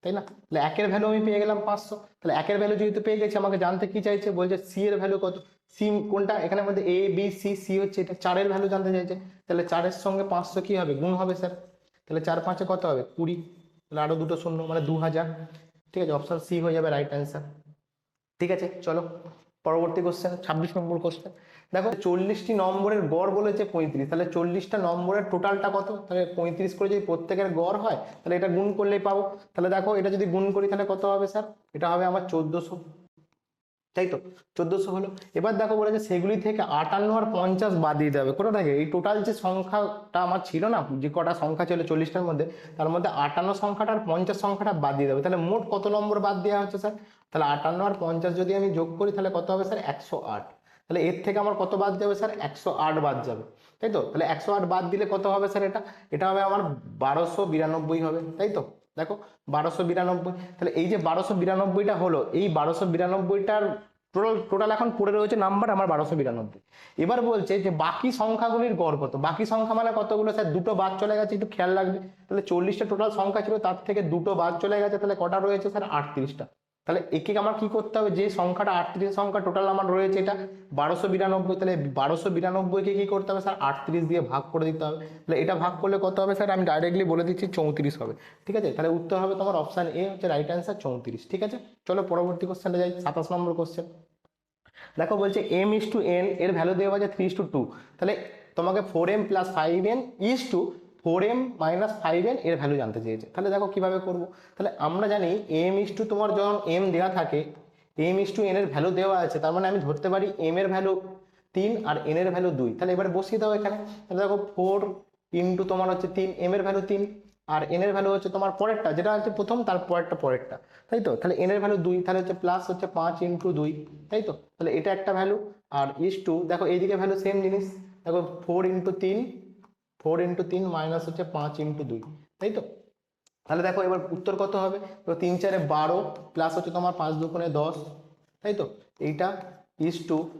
S2: তাই না। তাহলে একের ভ্যালু আমি পেয়ে গেলাম 500, তাহলে একের ভ্যালু যেহেতু পেয়ে গেছি, আমাকে জানতে কি চাইছে, বলছে সি এর ভ্যালু কত, সি কোনটা, এখানে মধ্যে এ বি সি, সি হচ্ছে এটা, 4 এর ভ্যালু জানতে চাইছে, তাহলে 4 এর সঙ্গে 500 কি হবে, গুণ হবে স্যার, তাহলে 4 5 কত হবে 20, তাহলে আরো দুটো শূন্য মানে 2000, ঠিক আছে, অপশন সি হয়ে যাবে রাইট অ্যান্সার। ঠিক আছে চলো পরবর্তী কোশ্চেন, 26 নম্বর কোশ্চেন। দেখো 40টি নম্বরের গড় বলেছে 35, তাহলে 40টা নম্বরের টোটালটা কত, তাহলে 35 করে যদি প্রত্যেকের গড় হয়, তাহলে এটা গুণ করলেই পাবো। তাহলে দেখো এটা যদি গুণ করি তাহলে কত হবে স্যার, এটা হবে আমার 1400, তাই তো 1400 হলো। এবার দেখো বলেছে সেগুলি থেকে 58 আর 50 বাদ দিয়ে দেবে, কোথা থেকে, এই টোটাল যে সংখ্যাটা আমার ছিল না, যে কটা সংখ্যা ছিল 40টার মধ্যে, তার মধ্যে 58 সংখ্যাটা আর 50 সংখ্যাটা বাদ দিয়ে দেবে। তাহলে মোট কত নম্বর বাদ দেওয়া হচ্ছে স্যার, তাহলে 58 আর 50 যদি আমি যোগ করি তাহলে কত হবে স্যার 108, তাহলে এর থেকে আমার কত বাদ যাবে স্যার 108 বাদ যাবে, তাই তো। তাহলে 108 বাদ দিলে কত হবে স্যার, এটা হবে আমার 1292 হবে, তাই তো। দেখো 1292, তাহলে এই যে 1292টা হলো, এই 1292টার টোটাল টোটাল এখন পড়ে রয়েছে নাম্বার আমার 1292। এবার বলছে যে বাকি সংখ্যাগুলির গড় কত, বাকি সংখ্যা মানে কতগুলো স্যার, দুটো বাদ চলে গেছে, একটু খেয়াল রাখবে। তাহলে 40টা টোটাল সংখ্যা ছিল, তার থেকে দুটো বাদ চলে গেছে, তাহলে কটা রয়েছে স্যার 38টা। তাহলে একে আমার কি করতে হবে, যে সংখ্যাটা 38 সংখ্যা টোটাল আমার রয়েছে এটা 1292, তাহলে 1292কে কি করতে হবে স্যার 38 দিয়ে ভাগ করে দিতে হবে। তাহলে এটা ভাগ করলে কত হবে স্যার, আমি ডাইরেক্টলি বলে দিচ্ছি 34 হবে, ঠিক আছে। তাহলে উত্তর হবে তোমার অপশন এ হচ্ছে রাইট অ্যান্সার 34, ঠিক আছে। চলো পরবর্তী কোশ্চেনটা যাই, 27 নম্বর কোশ্চেন। দেখো বলছে m/n এর ভ্যালু দেওয়া আছে 3:2, তাহলে তোমাকে 4m + 5n 4m - 5n এর ভ্যালু জানতে চেয়েছে। তাহলে দেখো কিভাবে করব, তাহলে আমরা জানি তোমার যখন m দেওয়া থাকে, m/n এর ভ্যালু দেওয়া আছে, তার মানে আমি ধরতে পারি m এর ভ্যালু 3 আর n এর ভ্যালু 2, তাহলে এবার বসিয়ে দাও এখানে। তাহলে দেখো 4 ইন্টু তোমার হচ্ছে 3, m এর ভ্যালু 3 আর n এর ভ্যালু হচ্ছে তোমার পরেরটা, যেটা হচ্ছে প্রথম, তার পরেরটা, তাই তো। তাহলে n এর ভ্যালু 2, তাহলে হচ্ছে প্লাস হচ্ছে 5 ইন্টু 2, তাই তো। তাহলে এটা একটা ভ্যালু, আর দেখো এইদিকে ভ্যালু সেম জিনিস, দেখো 4 ইন্টু 3 মাইনাস হচ্ছে 5 ইন্টু 2, তাই তো। তাহলে দেখো এবার উত্তর কত হবে, তো 3 4 12 প্লাস হচ্ছে তোমার 5 2 10, তাই তো। এইটা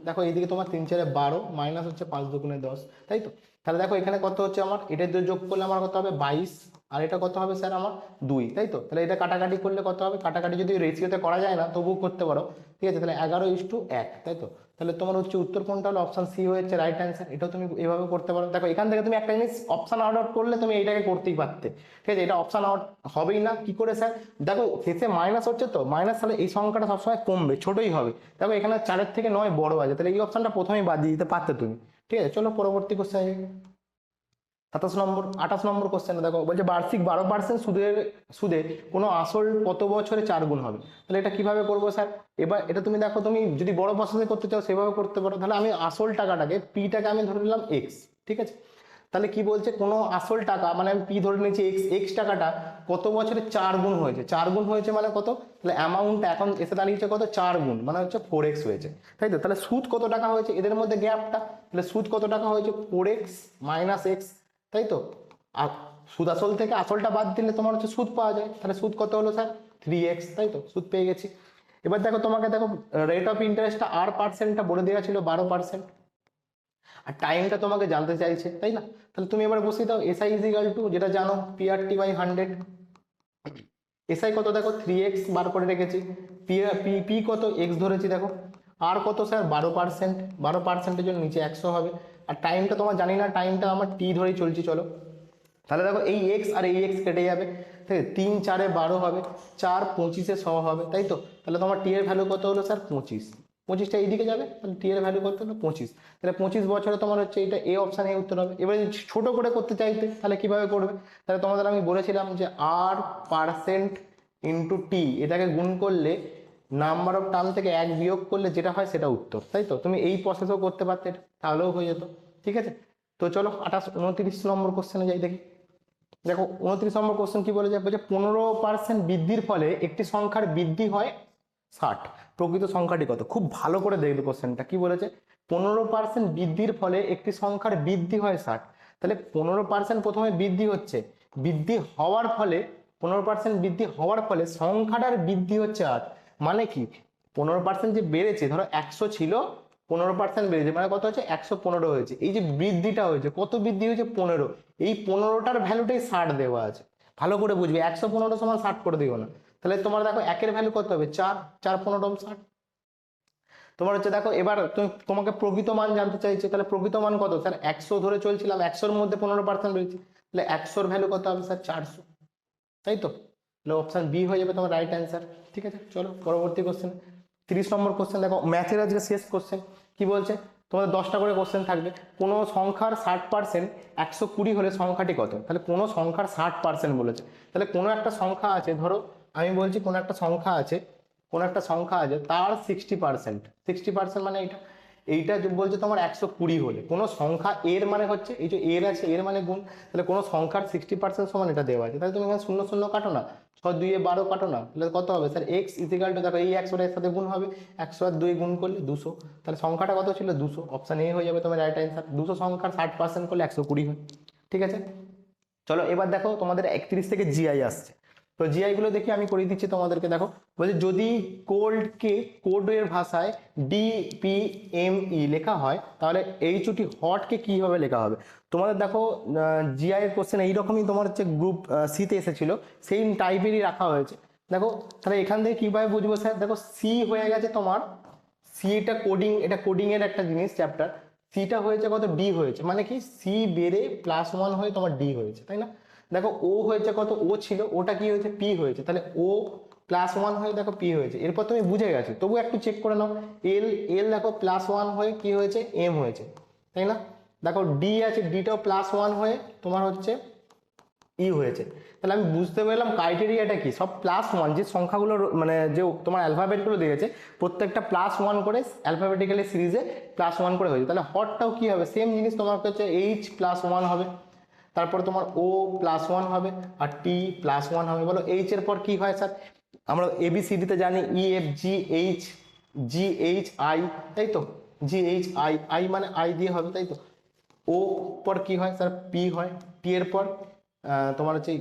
S2: দেখো এইদিকে তোমার 3 4 12 মাইনাস হচ্ছে 5 2 10, তাই তো। তাহলে দেখো এখানে কত হচ্ছে আমার, এটা দিয়ে যোগ করলে আমার কত হবে 22, আর এটা কত হবে স্যার আমার 2, তাই তো। তাহলে এটা কাটাকাটি করলে কত হবে, কাটাকাটি যদি রেশিওতে করা যায় না তবুও করতে পারো, ঠিক আছে। তাহলে 11:1, তাই তো। তাহলে তোমার হচ্ছে উত্তর কোনটা হলো? অপশন সি হচ্ছে রাইট অ্যান্সার। এটাও তুমি এভাবে করতে পারো। দেখো এখান থেকে তুমি একটা জিনিস অপশন আউট করলে তুমি এইটাকে করতেই পারতে, ঠিক আছে? এটা অপশন আউট হবেই না, কি করে স্যার? দেখো শেষে মাইনাস হচ্ছে তো, মাইনাস তাহলে এই সংখ্যাটা সবসময় কমবে, ছোটই হবে। দেখো এখানে 4-এর থেকে 9 বড় আছে, তাহলে এই অপশনটা প্রথমেই বাদ দিয়ে দিতে পারতে তুমি, ঠিক আছে? চলো পরবর্তী কোশ্চেন। 28 নম্বর কোশ্চেন দেখো, বলছে বার্ষিক 12% সুদে কোনো আসল কত বছরে 4 গুণ হবে? তাহলে এটা কিভাবে করবো স্যার? এবার এটা তুমি দেখো, তুমি যদি বড় প্রসেসে করতে চাও সেভাবে করতে পারো। তাহলে আমি আসল টাকাটাকে, পিটাকে আমি ধরে নিলাম এক্স, ঠিক আছে? তাহলে কি বলছে, কোনো আসল টাকা মানে আমি পি ধরে নিয়েছি এক্স, এক্স টাকাটা কত বছরে 4 গুণ হয়েছে? 4 গুণ হয়েছে মানে কত? তাহলে অ্যামাউন্টটা এখন এসে দাঁড়িয়েছে কত? 4 গুণ মানে হচ্ছে 4x হয়েছে, তাই তো? তাহলে সুদ কত টাকা হয়েছে এদের মধ্যে গ্যাপটা? তাহলে সুদ কত টাকা হয়েছে? 4x মাইনাস এক্স, তাই তো? আর সুদ আসল থেকে আসলটা বাদ দিলে তোমার হচ্ছে সুদ পাওয়া যায়। তাহলে সুদ কত হলো স্যার? 3x, তাই তো? সুদ পেয়ে গেছি। এবার দেখো তোমাকে দেখো রেট অফ ইন্টারেস্টটা আর পার্সেন্টটা বলে দেওয়া ছিল 12%, আর টাইমটা তোমাকে জানতে চাইছে, তাই না? তাহলে তুমি এবার বসিয়ে দাও এসআই ইজিক্যাল টু, যেটা জানো, পিআরটি বাই 100। এসআই কত দেখো 3x বার করে রেখেছি, পি পি পি কত এক্স ধরেছি দেখো, আর কত স্যার 12%, 12%-এর জন্য নিচে 100 হবে। আর টাইমটা তোমার জানি না, টাইমটা আমার টি ধরেই চলছি, চলো। তাহলে দেখো এই এক্স আর এই এক্স কেটে যাবে, ঠিক আছে? 3 4-এ 12 হবে, 4 25-এ 100 হবে, তাই তো? তাহলে তোমার টি এর ভ্যালু কত হলো স্যার? 25। 25টা এইদিকে যাবে, তাহলে টি এর ভ্যালু কত হলো? 25। তাহলে 25 বছরে তোমার হচ্ছে এটা এ অপশানে উত্তর হবে। এবার যদি ছোট করে করতে চাইতে তাহলে কিভাবে করবে? তাহলে তোমাদের আমি বলেছিলাম যে আর পার্সেন্ট ইন্টু টি, এটাকে গুণ করলে নাম্বার অফ টার্ম থেকে 1 বিয়োগ করলে যেটা হয় সেটা উত্তর, তাই তো? তুমি এই প্রসেসও করতে পারতে, তাহলেও হয়ে যেত, ঠিক আছে? তো চলো 29 নম্বর কোশ্চেনে যাই দেখি। দেখো 29 নম্বর কোশ্চেন কি বলে যায়, বলছে 15% বৃদ্ধির ফলে একটি সংখ্যার বৃদ্ধি হয় 60, প্রকৃত সংখ্যাটি কত? খুব ভালো করে দেখবে কোশ্চেনটা কি বলেছে। 15% বৃদ্ধির ফলে একটি সংখ্যার বৃদ্ধি হয় 60, তাহলে 15% প্রথমে বৃদ্ধি হচ্ছে, বৃদ্ধি হওয়ার ফলে 15% বৃদ্ধি হওয়ার ফলে সংখ্যাটার বৃদ্ধি হচ্ছে 8, মানে কি? 15% যে বেড়েছে, ধরো 100 ছিল, 15% বেড়েছে মানে কত হচ্ছে? 115 হয়েছে। এই যে বৃদ্ধিটা হয়েছে, কত বৃদ্ধি হয়েছে? 15। এই 15টার ভ্যালুটাই 60 দেওয়া আছে, ভালো করে বুঝবে। 115 সমান 60 করে দিও না। তাহলে তোমার দেখো একের ভ্যালু কত হবে? 4, 4 15 60। তোমার হচ্ছে দেখো এবার তোমাকে প্রকৃত মান জানতে চাইছে, তাহলে প্রকৃত মান কত স্যার? 100 ধরে চলছিলাম, 100-এর মধ্যে 15% বেড়েছে, তাহলে 100-এর ভ্যালু কত হবে স্যার? 400, তাই তো? তাহলে অপশন বি হয়ে যাবে তোমার রাইট অ্যান্সার, ঠিক আছে? চলো পরবর্তী কোশ্চেন। 30 নম্বর কোশ্চেন দেখো, ম্যাথের আজকে শেষ কোশ্চেন। কি বলছে? তোমাদের 10টা করে কোশ্চেন থাকবে। কোনো সংখ্যার 60% 120 হলে সংখ্যাটি কত? তাহলে কোনো সংখ্যার 60% বলেছে, তাহলে কোনো একটা সংখ্যা আছে, ধরো আমি বলছি কোনো একটা সংখ্যা আছে, কোনো একটা সংখ্যা আছে তার 60%, 60% মানে এইটা, এইটা যে বলছে তোমার 120 হলে, কোনো সংখ্যা এর মানে হচ্ছে এই যে এর আছে, এর মানে গুণ, তাহলে কোনো সংখ্যার 60% সমান এটা দেওয়া আছে। তাহলে তুমি এখানে 0 0 কাটো না, 6 2 12 কাটো না, তাহলে কত হবে স্যার? এক্স ইজিক্যাল টু, দেখো এই 100 এর সাথে গুণ হবে, 100 আর 2 গুণ করলে 200, তাহলে সংখ্যাটা কত ছিল? 200। অপশন এ হয়ে যাবে তোমার রাইট অ্যান্সার। 200 সংখ্যার 60% করলে 120 হয়, ঠিক আছে? চলো এবার দেখো তোমাদের 31 থেকে জিআই আসছে, তো জিআই গুলো দেখি আমি করিয়ে দিচ্ছি তোমাদেরকে। দেখো বলছে যদি কোল্ডকে কোডের ভাষায় ডিপিএমই লেখা হয় তাহলে এইচওটি হটকে কিভাবে লেখা হবে? তোমাদের দেখো জিআই এর কোশ্চেন এইরকমই তোমার হচ্ছে গ্রুপ সিতে এসেছিল, সেম টাইপেরই রাখা হয়েছে। দেখো তাহলে এখান থেকে কিভাবে বুঝবো স্যার? দেখো সি হয়ে গেছে তোমার, সি এটা কোডিং, এটা কোডিং এর একটা জিনিস চ্যাপ্টার। সিটা হয়েছে কত? ডি হয়েছে, মানে কি সি বেড়ে +1 হয়ে তোমার ডি হয়েছে, তাই না? দেখো ও হয়েছে কত? ও ছিল, ওটা কি হয়েছে? পি হয়েছে, তাহলে ও +1 হয়ে দেখো পি হয়েছে। এরপর তুমি বুঝে গেছো, তবু একটু চেক করে নাও। এল এল দেখো +1 হয়ে কি হয়েছে? এম হয়েছে, তাই না? দেখো ডি আছে, ডিটাও +1 হয়ে তোমার হচ্ছে ই হয়েছে। তাহলে আমি বুঝতে পারলাম ক্রাইটেরিয়াটা কি, সব +1 যে সংখ্যাগুলো মানে যে তোমার অ্যালফাবেটগুলো দিয়েছে প্রত্যেকটা +1 করে অ্যালফাবেটিক্যালি সিরিজে +1 করে হয়েছে। তাহলে হটটাও কি হবে? সেম জিনিস, তোমার হচ্ছে এইচ +1 হবে, তারপরে তোমার ও +1 হবে, আর টি +1 হবে। বলো এইচ এর পর কি হয় স্যার? আমরা এবিসিডিতে জানি ই F G H, G H I, তাই তো? জি এইচ আই, আই মানে আই দিয়ে হবে, তাই তো? ও পর কি হয় স্যার? পি হয়। টি এর পর তোমার হচ্ছে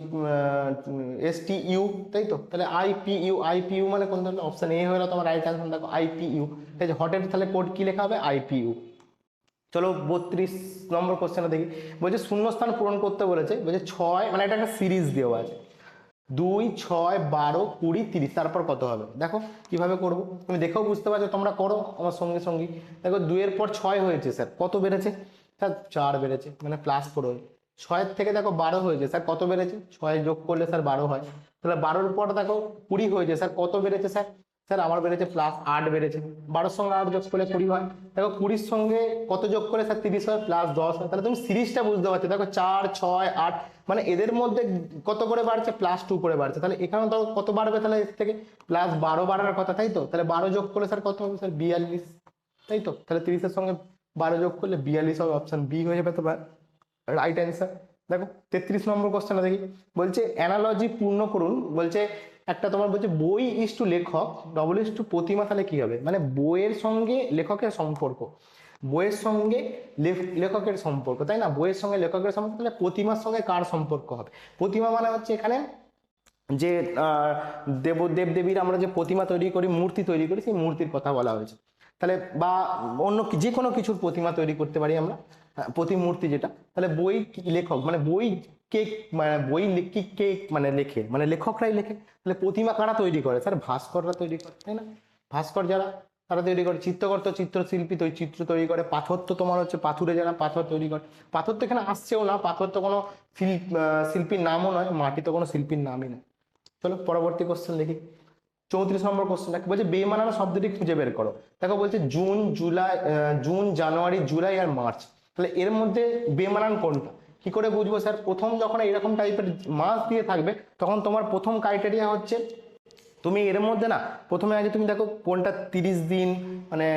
S2: এস টি ইউ, তাই তো? তাহলে আইপিইউ, আইপিইউ মানে কোন ধরনের? অপশন এ হলো তোমার রাইট অ্যান্সার। দেখো আইপিইউ, ঠিক আছে? হটের তাহলে কোড কি লেখা হবে? আইপিইউ। চলো 32 নম্বর কোশ্চেনে দেখি। বলছে শূন্যস্থান পূরণ করতে বলেছে, বলছে 6 মানে এটা একটা সিরিজ দেওয়া আছে, 2 6 12 20 30, তারপর কত হবে দেখো কিভাবে করব, তুমি দেখেও বুঝতে পারছো, তোমরা করো আমার সঙ্গে সঙ্গে। দেখো 2 এর পর 6 হয়েছে স্যার, কত বেড়েছে স্যার 4 বেড়েছে, মানে +4 হয়েছে। 6 থেকে দেখো 12 হয়েছে স্যার, কত বেড়েছে 6 যোগ করলে স্যার 12 হয়। তাহলে 12 এর পর দেখো 20 হয়েছে স্যার, কত বেড়েছে স্যার, স্যার আমার বেড়েছে +8 বেড়েছে। 12 সঙ্গে 8 যোগ করলে 20 হয়। দেখো 20 সঙ্গে কত যোগ করে স্যার 30 হয়, +10 হয়। তাহলে তুমি সিরিজটা বুঝতে পারছো, দেখো 4 6 8, মানে এদের মধ্যে কত করে বাড়ছে, +2 করে বাড়ছে। তাহলে এখানে তো কত বাড়বে, তাহলে এর থেকে +12 বাড়ার কথা, তাই তো। তাহলে 12 যোগ করলে স্যার কত হবে স্যার 42, তাই তো। তাহলে 30 এর সঙ্গে 12 যোগ করলে 42 হবে, অপশন বি হয়ে যাবে তো রাইট অ্যান্সার। দেখো 33 নম্বর কোশ্চেনটা দেখি, বলছে অ্যানালজি পূর্ণ করুন। বলছে একটা তোমার বলছে বই ইস টু লেখক, ডবল ইস টু প্রতিমা, তাহলে কি হবে, মানে বইয়ের সঙ্গে লেখকের সম্পর্ক, বইয়ের সঙ্গে লেখকের সম্পর্ক, তাই না। বইয়ের সঙ্গে লেখকের সম্পর্ক, তাহলে প্রতিমার সঙ্গে কার সম্পর্ক হবে। প্রতিমা মানে হচ্ছে এখানে যে দেবদেবীর আমরা যে প্রতিমা তৈরি করি, মূর্তি তৈরি করি, সেই মূর্তির কথা বলা হয়েছে। তাহলে বা অন্য যে কোনো কিছুর প্রতিমা তৈরি করতে পারি আমরা, প্রতিমূর্তি যেটা। তাহলে বই লেখক মানে বই কে, মানে বই কি কে মানে লেখে, মানে লেখকরাই লেখে। তাহলে প্রতিমা কারা তৈরি করে স্যার, ভাস্কররা তৈরি করে, তাই না। ভাস্কর যারা, তারা তৈরি করে। চিত্রকর তো চিত্রশিল্পী চিত্র তৈরি করে। পাথর তো তোমার হচ্ছে পাথুরে যারা পাথর তৈরি করে। পাথর তো এখানে আসছেও না, পাথর তো কোনো শিল্পীর নামও নয়, মাটি তো কোনো শিল্পীর নামই নয়। চলো পরবর্তী কোশ্চেন দেখি, 34 নম্বর কোশ্চেনটা বলছে বেমানান শব্দটি খুঁজে বের করো। দেখো বলছে জুন জুলাই, জুন জানুয়ারি জুলাই আর মার্চ, তাহলে এর মধ্যে বেমানান কোনটা, কি করে বুঝবো স্যার। প্রথম যখন এরকম টাইপের মাস দিয়ে থাকবে, তখন তোমার প্রথম ক্রাইটেরিয়া হচ্ছে তুমি এর মধ্যে না, প্রথমে আগে তুমি দেখো কোনটা 30 দিন, মানে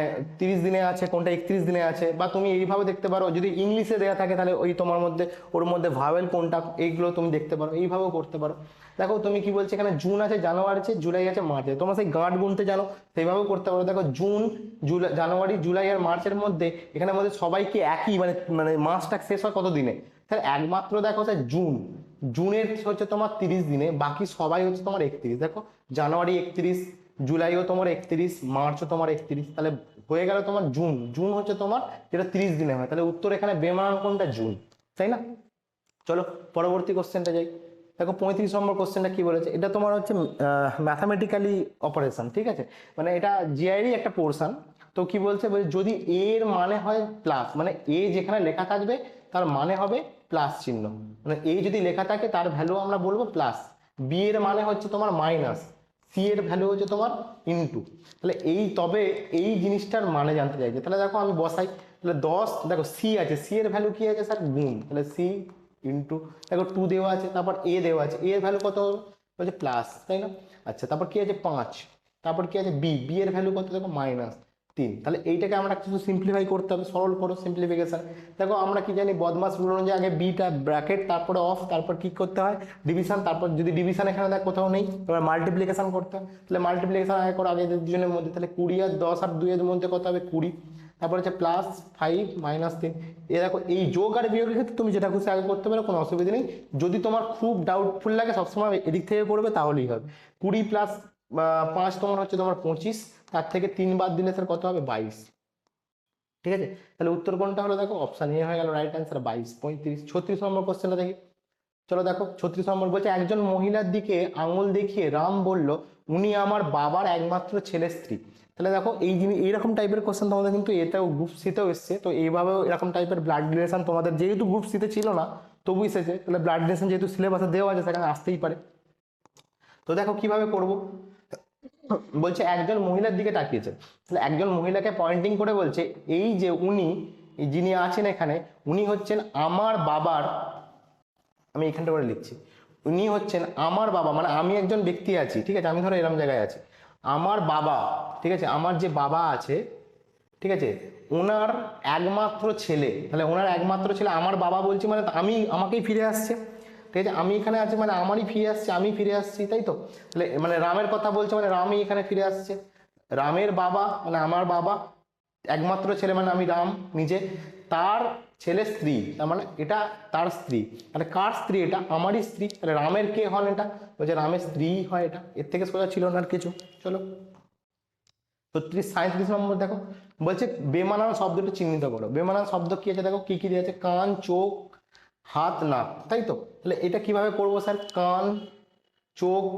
S2: 30 দিনে আছে, কোনটা 31 দিনে আছে। বা তুমি এইভাবে দেখতে পারো, যদি ইংলিশে দেওয়া থাকে তাহলে ওই তোমার মধ্যে ওর মধ্যে ভাওয়েল কোনটা, এইগুলো তুমি দেখতে পারো, এইভাবেও করতে পারো। দেখো তুমি কি বলছো, এখানে জুন আছে, জানুয়ারি আছে, জুলাই আছে, মার্চ আছে, তোমরা সেই গাঁট গুনতে জানো, সেইভাবেও করতে পারো। দেখো জুন জুলাই জানুয়ারি জুলাই আর মার্চের মধ্যে, এখানের মধ্যে সবাইকে একই, মানে মানে মাসটা শেষ হয় কত দিনে, তাহলে একমাত্র দেখো স্যার জুন, জুনের হচ্ছে তোমার 30 দিনে, বাকি সবাই হচ্ছে তোমার 31। দেখো জানুয়ারি 31, জুলাইও তোমার 31, মার্চও তোমার 31, তাহলে হয়ে গেল তোমার জুন। জুন হচ্ছে তোমার যেটা 30 দিনে হয়, তাহলে উত্তর এখানে বেমানান কোনটা, জুন, তাই না। চলো পরবর্তী কোশ্চেনটা যাই। দেখো 35 নম্বর কোশ্চেনটা কি বলেছে, এটা তোমার হচ্ছে ম্যাথামেটিক্যালি অপারেশন, ঠিক আছে, মানে এটা জিআইরই একটা পোর্শন। তো কি বলছে, যদি এ এর মানে হয় প্লাস, মানে এ যেখানে লেখা থাকবে তার মানে হবে প্লাস চিহ্ন, মানে এ যদি লেখা থাকে তার ভ্যালু আমরা বলবো প্লাস, বি এর মানে হচ্ছে তোমার মাইনাস, সি এর ভ্যালু হচ্ছে তোমার ইনটু। তাহলে তবে এই জিনিসটার মানে জানতে চাইছে, তাহলে দেখো আমি বসাই, তাহলে 10, দেখো সি আছে, সি এর ভ্যালু কি আছে স্যার গুণ, তাহলে সি ইন্টু, দেখো 2 দেওয়া আছে, তারপর এ দেওয়া আছে, এর ভ্যালু কত হচ্ছে প্লাস, তাই না। আচ্ছা তারপর কি আছে 5, তারপর কি আছে বি এর ভ্যালু কত দেখো -3। তাহলে এইটাকে আমরা কিছু সিম্পলিফাই করতে হবে, সরল করো সিম্পলিফিকেশন। দেখো আমরা কি জানি বদমাস রুল অনুযায়ী আগে বিটা ব্র্যাকেট, তারপরে অফ, তারপর কি করতে হয় ডিভিশন, তারপর যদি ডিভিশন এখানে দেখ কোথাও নেই, এবার মাল্টিপ্লিকেশন করতে হয়। তাহলে মাল্টিপ্লিকেশন আগে করো, আগে দুজনের মধ্যে, তাহলে 20 আর 10 আর 2 এর মধ্যে কত হবে 20, তারপর হচ্ছে +5 -3। এ দেখো এই যোগ আর বিয়োগের ক্ষেত্রে তুমি যেটা খুশি আগে করতে পারো, কোনো অসুবিধা নেই। যদি তোমার খুব ডাউটফুল লাগে সবসময় এদিক থেকে করবে, তাহলেই হবে। 20 + 5 তোমার হচ্ছে তোমার 25, তার থেকে 3 বাদ দিলে স্যার কত হবে 22, ঠিক আছে। তাহলে উত্তর কোনটা হলো, দেখো অপশন এ হয়ে গেল রাইট অ্যান্সার 22 35। 36 নম্বর কোশ্চেনটা দেখি, চলো দেখো 36 নম্বর বলছে একজন মহিলার দিকে আঙুল দেখিয়ে রাম বলল উনি আমার বাবার একমাত্র ছেলের স্ত্রী। তাহলে দেখো এই জিনিস, এইরকম টাইপের কোশ্চেন তোমাদের কিন্তু এটাও গ্রুপ সিতেও এসছে, তো এইভাবেও এরকম টাইপের ব্লাড রিলেশন তোমাদের যেহেতু গ্রুপ সিতে ছিল না তবু এসেছে, তাহলে ব্লাড রিলেশন যেহেতু সিলেবাসে দেওয়া আছে সেখানে আসতেই পারে। তো দেখো কিভাবে করব, বলছে একজন মহিলার দিকে তাকিয়েছে, তাহলে একজন মহিলাকে পয়েন্টিং করে বলছে এই যে উনি, যিনি আছেন এখানে, উনি হচ্ছেন আমার বাবার, আমি এখানটা করে লিখছি, উনি হচ্ছেন আমার বাবা, মানে আমি একজন ব্যক্তি আছি, ঠিক আছে, আমি ধরো এরম জায়গায় আছি, আমার বাবা, ঠিক আছে, আমার যে বাবা আছে, ঠিক আছে, ওনার একমাত্র ছেলে, তাহলে ওনার একমাত্র ছেলে আমার বাবা বলছি, মানে আমাকেই ফিরে আসছে, ঠিক আছে, আমি এখানে আছি মানে আমারই ফিরে আসছে, আমি ফিরে আসছি, তাই তো। তাহলে মানে রামের কথা বলছে, মানে রামই এখানে ফিরে আসছে, রামের বাবা মানে আমার বাবা, একমাত্র ছেলে মানে আমি রাম নিজে, তার ছেলে স্ত্রী, তার মানে এটা তার স্ত্রী, তাহলে কার স্ত্রী, এটা আমারই স্ত্রী, তাহলে রামের কে হন, এটা বলছে রামের স্ত্রী হয়, এটা এর থেকে সোজা ছিল না আর কিছু। চলো 37 নম্বর দেখো, বলছে বেমানান শব্দটি চিহ্নিত করো। বেমানান শব্দ কি আছে দেখো, কি কি আছে, কান, চোখ, হাত, নাক, তাই তো। তাহলে এটা কিভাবে করবো স্যার, কান, চোখ,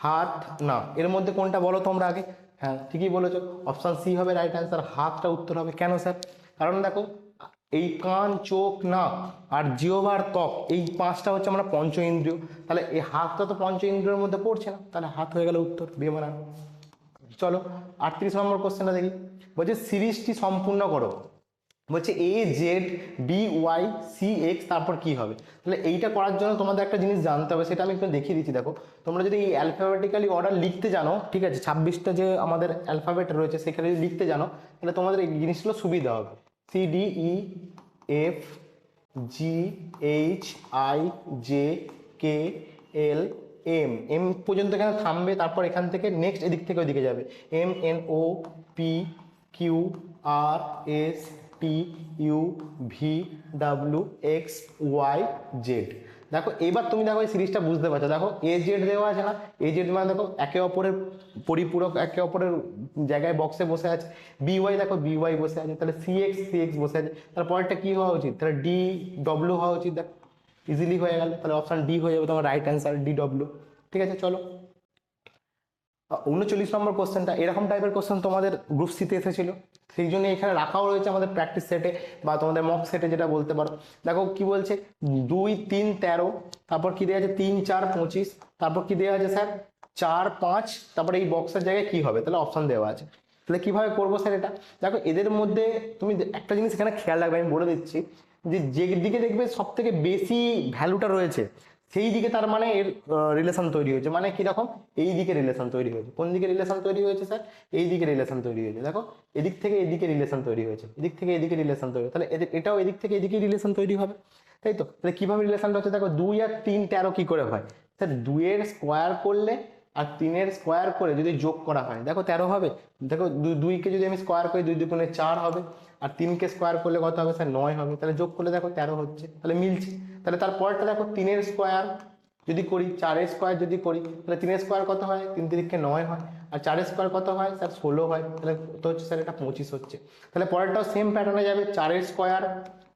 S2: হাত, নাক, এর মধ্যে কোনটা বলো তোমরা আগে? হ্যাঁ ঠিকই বলেছো, অপশন সি হবে রাইট অ্যান্সার, হাতটা উত্তর হবে। কেন স্যার? কারণ দেখো এই কান, চোখ, নাক আর জিহ্বা আর ত্বক, এই পাঁচটা হচ্ছে আমরা পঞ্চ ইন্দ্রিয়, তাহলে এই হাতটা তো পঞ্চ ইন্দ্রিয়ের মধ্যে পড়ছে না, তাহলে হাত হয়ে গেল উত্তর, বেমানান। চলো 38 নম্বর কোশ্চেনটা দেখি। বলছে সিরিজটি সম্পূর্ণ করো। বলছে A Z B Y C X, তারপর কি হবে? তাহলে এইটা করার জন্য তোমাদের একটা জিনিস জানতে হবে, সেটা আমি একটু দেখিয়ে দিচ্ছি। দেখো তোমরা যদি এই অ্যালফাবেটিক্যালি অর্ডার লিখতে জানো, ঠিক আছে, 26টা যে আমাদের অ্যালফাবেট রয়েছে সেখানে যদি লিখতে জানো, তাহলে তোমাদের এই জিনিসগুলো সুবিধা হবে। C D E F G H I J K L M, M পর্যন্ত এখানে থামবে, তারপর এখান থেকে নেক্সট এদিক থেকে ওইদিকে যাবে, M N O P Q R S T U V W X Y Z. দেখো এবার তুমি দেখো এই সিরিজটা বুঝতে পারছো। দেখো এ জেড দেওয়া আছে না, এ জেড মানে দেখো একে অপরের পরিপূরক, একে অপরের জায়গায় বক্সে বসে আছে। বি ওয়াই দেখো বি ওয়াই বসে আছে, তাহলে সি এক্স বসে আছে, তার পরেরটা কি হওয়া উচিত? তাহলে ডি ডব্লিউ হওয়া উচিত। দেখ ইজিলি হয়ে গেল, তাহলে অপশন ডি হয়ে যাবে তোমার রাইট অ্যান্সার, ডি ডব্লিউ। ঠিক আছে চলো 39 নম্বর কোশ্চেনটা, এরকম টাইপের কোশ্চেন তোমাদের গ্রুপ সিতে এসেছিল, সেই জন্য এখানে রাখাও রয়েছে আমাদের প্র্যাকটিস সেটে বা তোমাদের মক সেটে, যেটা বলতে পারো। দেখো কি বলছে, 2 3 13, তারপর কি দেওয়া আছে 3 4 25, তারপর কি দেওয়া আছে স্যার 4 5, তারপরে এই বক্সের জায়গায় কি হবে? তাহলে অপশন দেওয়া আছে। তাহলে কিভাবে করবো স্যার এটা? দেখো এদের মধ্যে তুমি একটা জিনিস এখানে খেয়াল রাখবে, আমি বলে দিচ্ছি, যে দিকে দেখবে সব থেকে বেশি ভ্যালুটা রয়েছে সেই দিকে তার মানে এর রিলেশন তৈরি হয়েছে। মানে কিরকম? এই দিকে রিলেশন তৈরি হয়েছে। কোন দিকে রিলেশন তৈরি হয়েছে স্যার? এই দিকে রিলেশন তৈরি হয়েছে। দেখো এদিক থেকে এদিকে রিলেশন তৈরি হয়েছে, এদিক থেকে এদিকে রিলেশন তৈরি, তাহলে এটাও এদিক থেকে এদিকে রিলেশন তৈরি হবে, তাই তো? তাহলে কিভাবে রিলেশনটা হচ্ছে? দেখো 2 আর 3 13 কি করে হয় স্যার? 2 এর স্কোয়ার করলে আর 3 এর স্কোয়ার করে যদি যোগ করা হয়, দেখো 13 হবে। দেখো 2 কে যদি আমি স্কোয়ার করি, 2 2 4 হবে, আর 3 কে স্কোয়ার করলে কত হবে স্যার? 9 হবে। তাহলে যোগ করলে দেখো 13 হচ্ছে, তাহলে মিলছে। তাহলে তারপরটা দেখো 3 এর স্কোয়ার যদি করি, 4 এর স্কোয়ার যদি করি, তাহলে 3 এর স্কোয়ার কত হয়? 3 3 9 হয়, আর 4 এর স্কোয়ার কত হয় স্যার? 16 হয়। তাহলে কত হচ্ছে স্যার? এটা 25 হচ্ছে। তাহলে পরেরটাও সেম প্যাটার্নে যাবে, 4 এর স্কোয়ার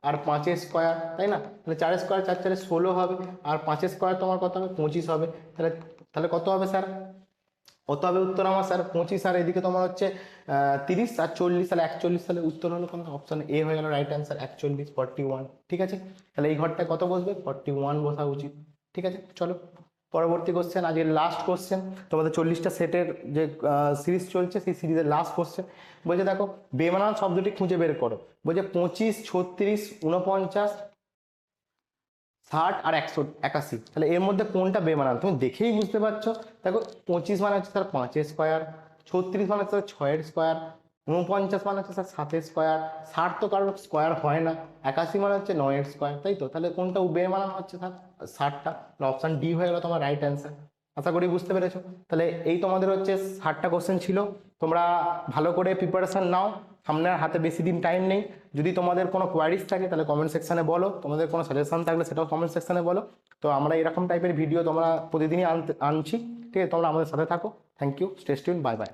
S2: আর 5 এর স্কোয়ার, তাই না? তাহলে 4 এর স্কোয়ার 4 4 16 হবে, আর 5 এর স্কোয়ার তোমার কত হবে? 25 হবে। তাহলে তাহলে কত হবে স্যার? কত হবে উত্তর আমার স্যার? 25, আর এদিকে তোমার হচ্ছে 30 আর 40, তাহলে 41। তাহলে উত্তর হলো কোন? অপশন এ হয়ে গেল রাইট অ্যান্সার, 41 41। ঠিক আছে, তাহলে এই ঘরটায় কত বসবে? 41 বসা উচিত। ঠিক আছে চলো পরবর্তী কোশ্চেন, আজকের লাস্ট কোশ্চেন। তোমাদের 40টা সেটের যে সিরিজ চলছে, সেই সিরিজের লাস্ট কোশ্চেন। বলছে দেখো বেমানান শব্দটি খুঁজে বের করো। বলছে 25 36 49 60 আর 181, তাহলে এর মধ্যে কোনটা বেমানান? তুমি দেখেই বুঝতে পারছো। দেখো 25 মানে হচ্ছে স্যার 5 এর স্কোয়ার, 36 মানে হচ্ছে স্যার 6 এর স্কোয়ার, 49 মানে হচ্ছে স্যার 7 এর স্কোয়ার, 60 তো কারোর স্কোয়ার হয় না, 81 মানে হচ্ছে 9 এর স্কোয়ার, তাই তো? তাহলে কোনটা বেমানান হচ্ছে স্যার? 60টা। অপশন ডি হয়ে গেল তোমার রাইট অ্যান্সার। আশা করি বুঝতে পেরেছো। তাহলে এই তোমাদের হচ্ছে 60টা কোশ্চেন ছিল। তোমরা ভালো করে প্রিপারেশন নাও, সামনে আর হাতে বেশি দিন টাইম নেই। যদি তোমাদের কোনো কোয়ারিজ থাকে তাহলে কমেন্ট সেকশনে বলো, তোমাদের কোনো সাজেশন থাকলে সেটাও কমেন্ট সেকশনে বলো। তো আমরা এরকম টাইপের ভিডিও তোমরা প্রতিদিনই আনছি, ঠিক আছে? তোমরা আমাদের সাথে থাকো। Thank you, stay tuned, bye by.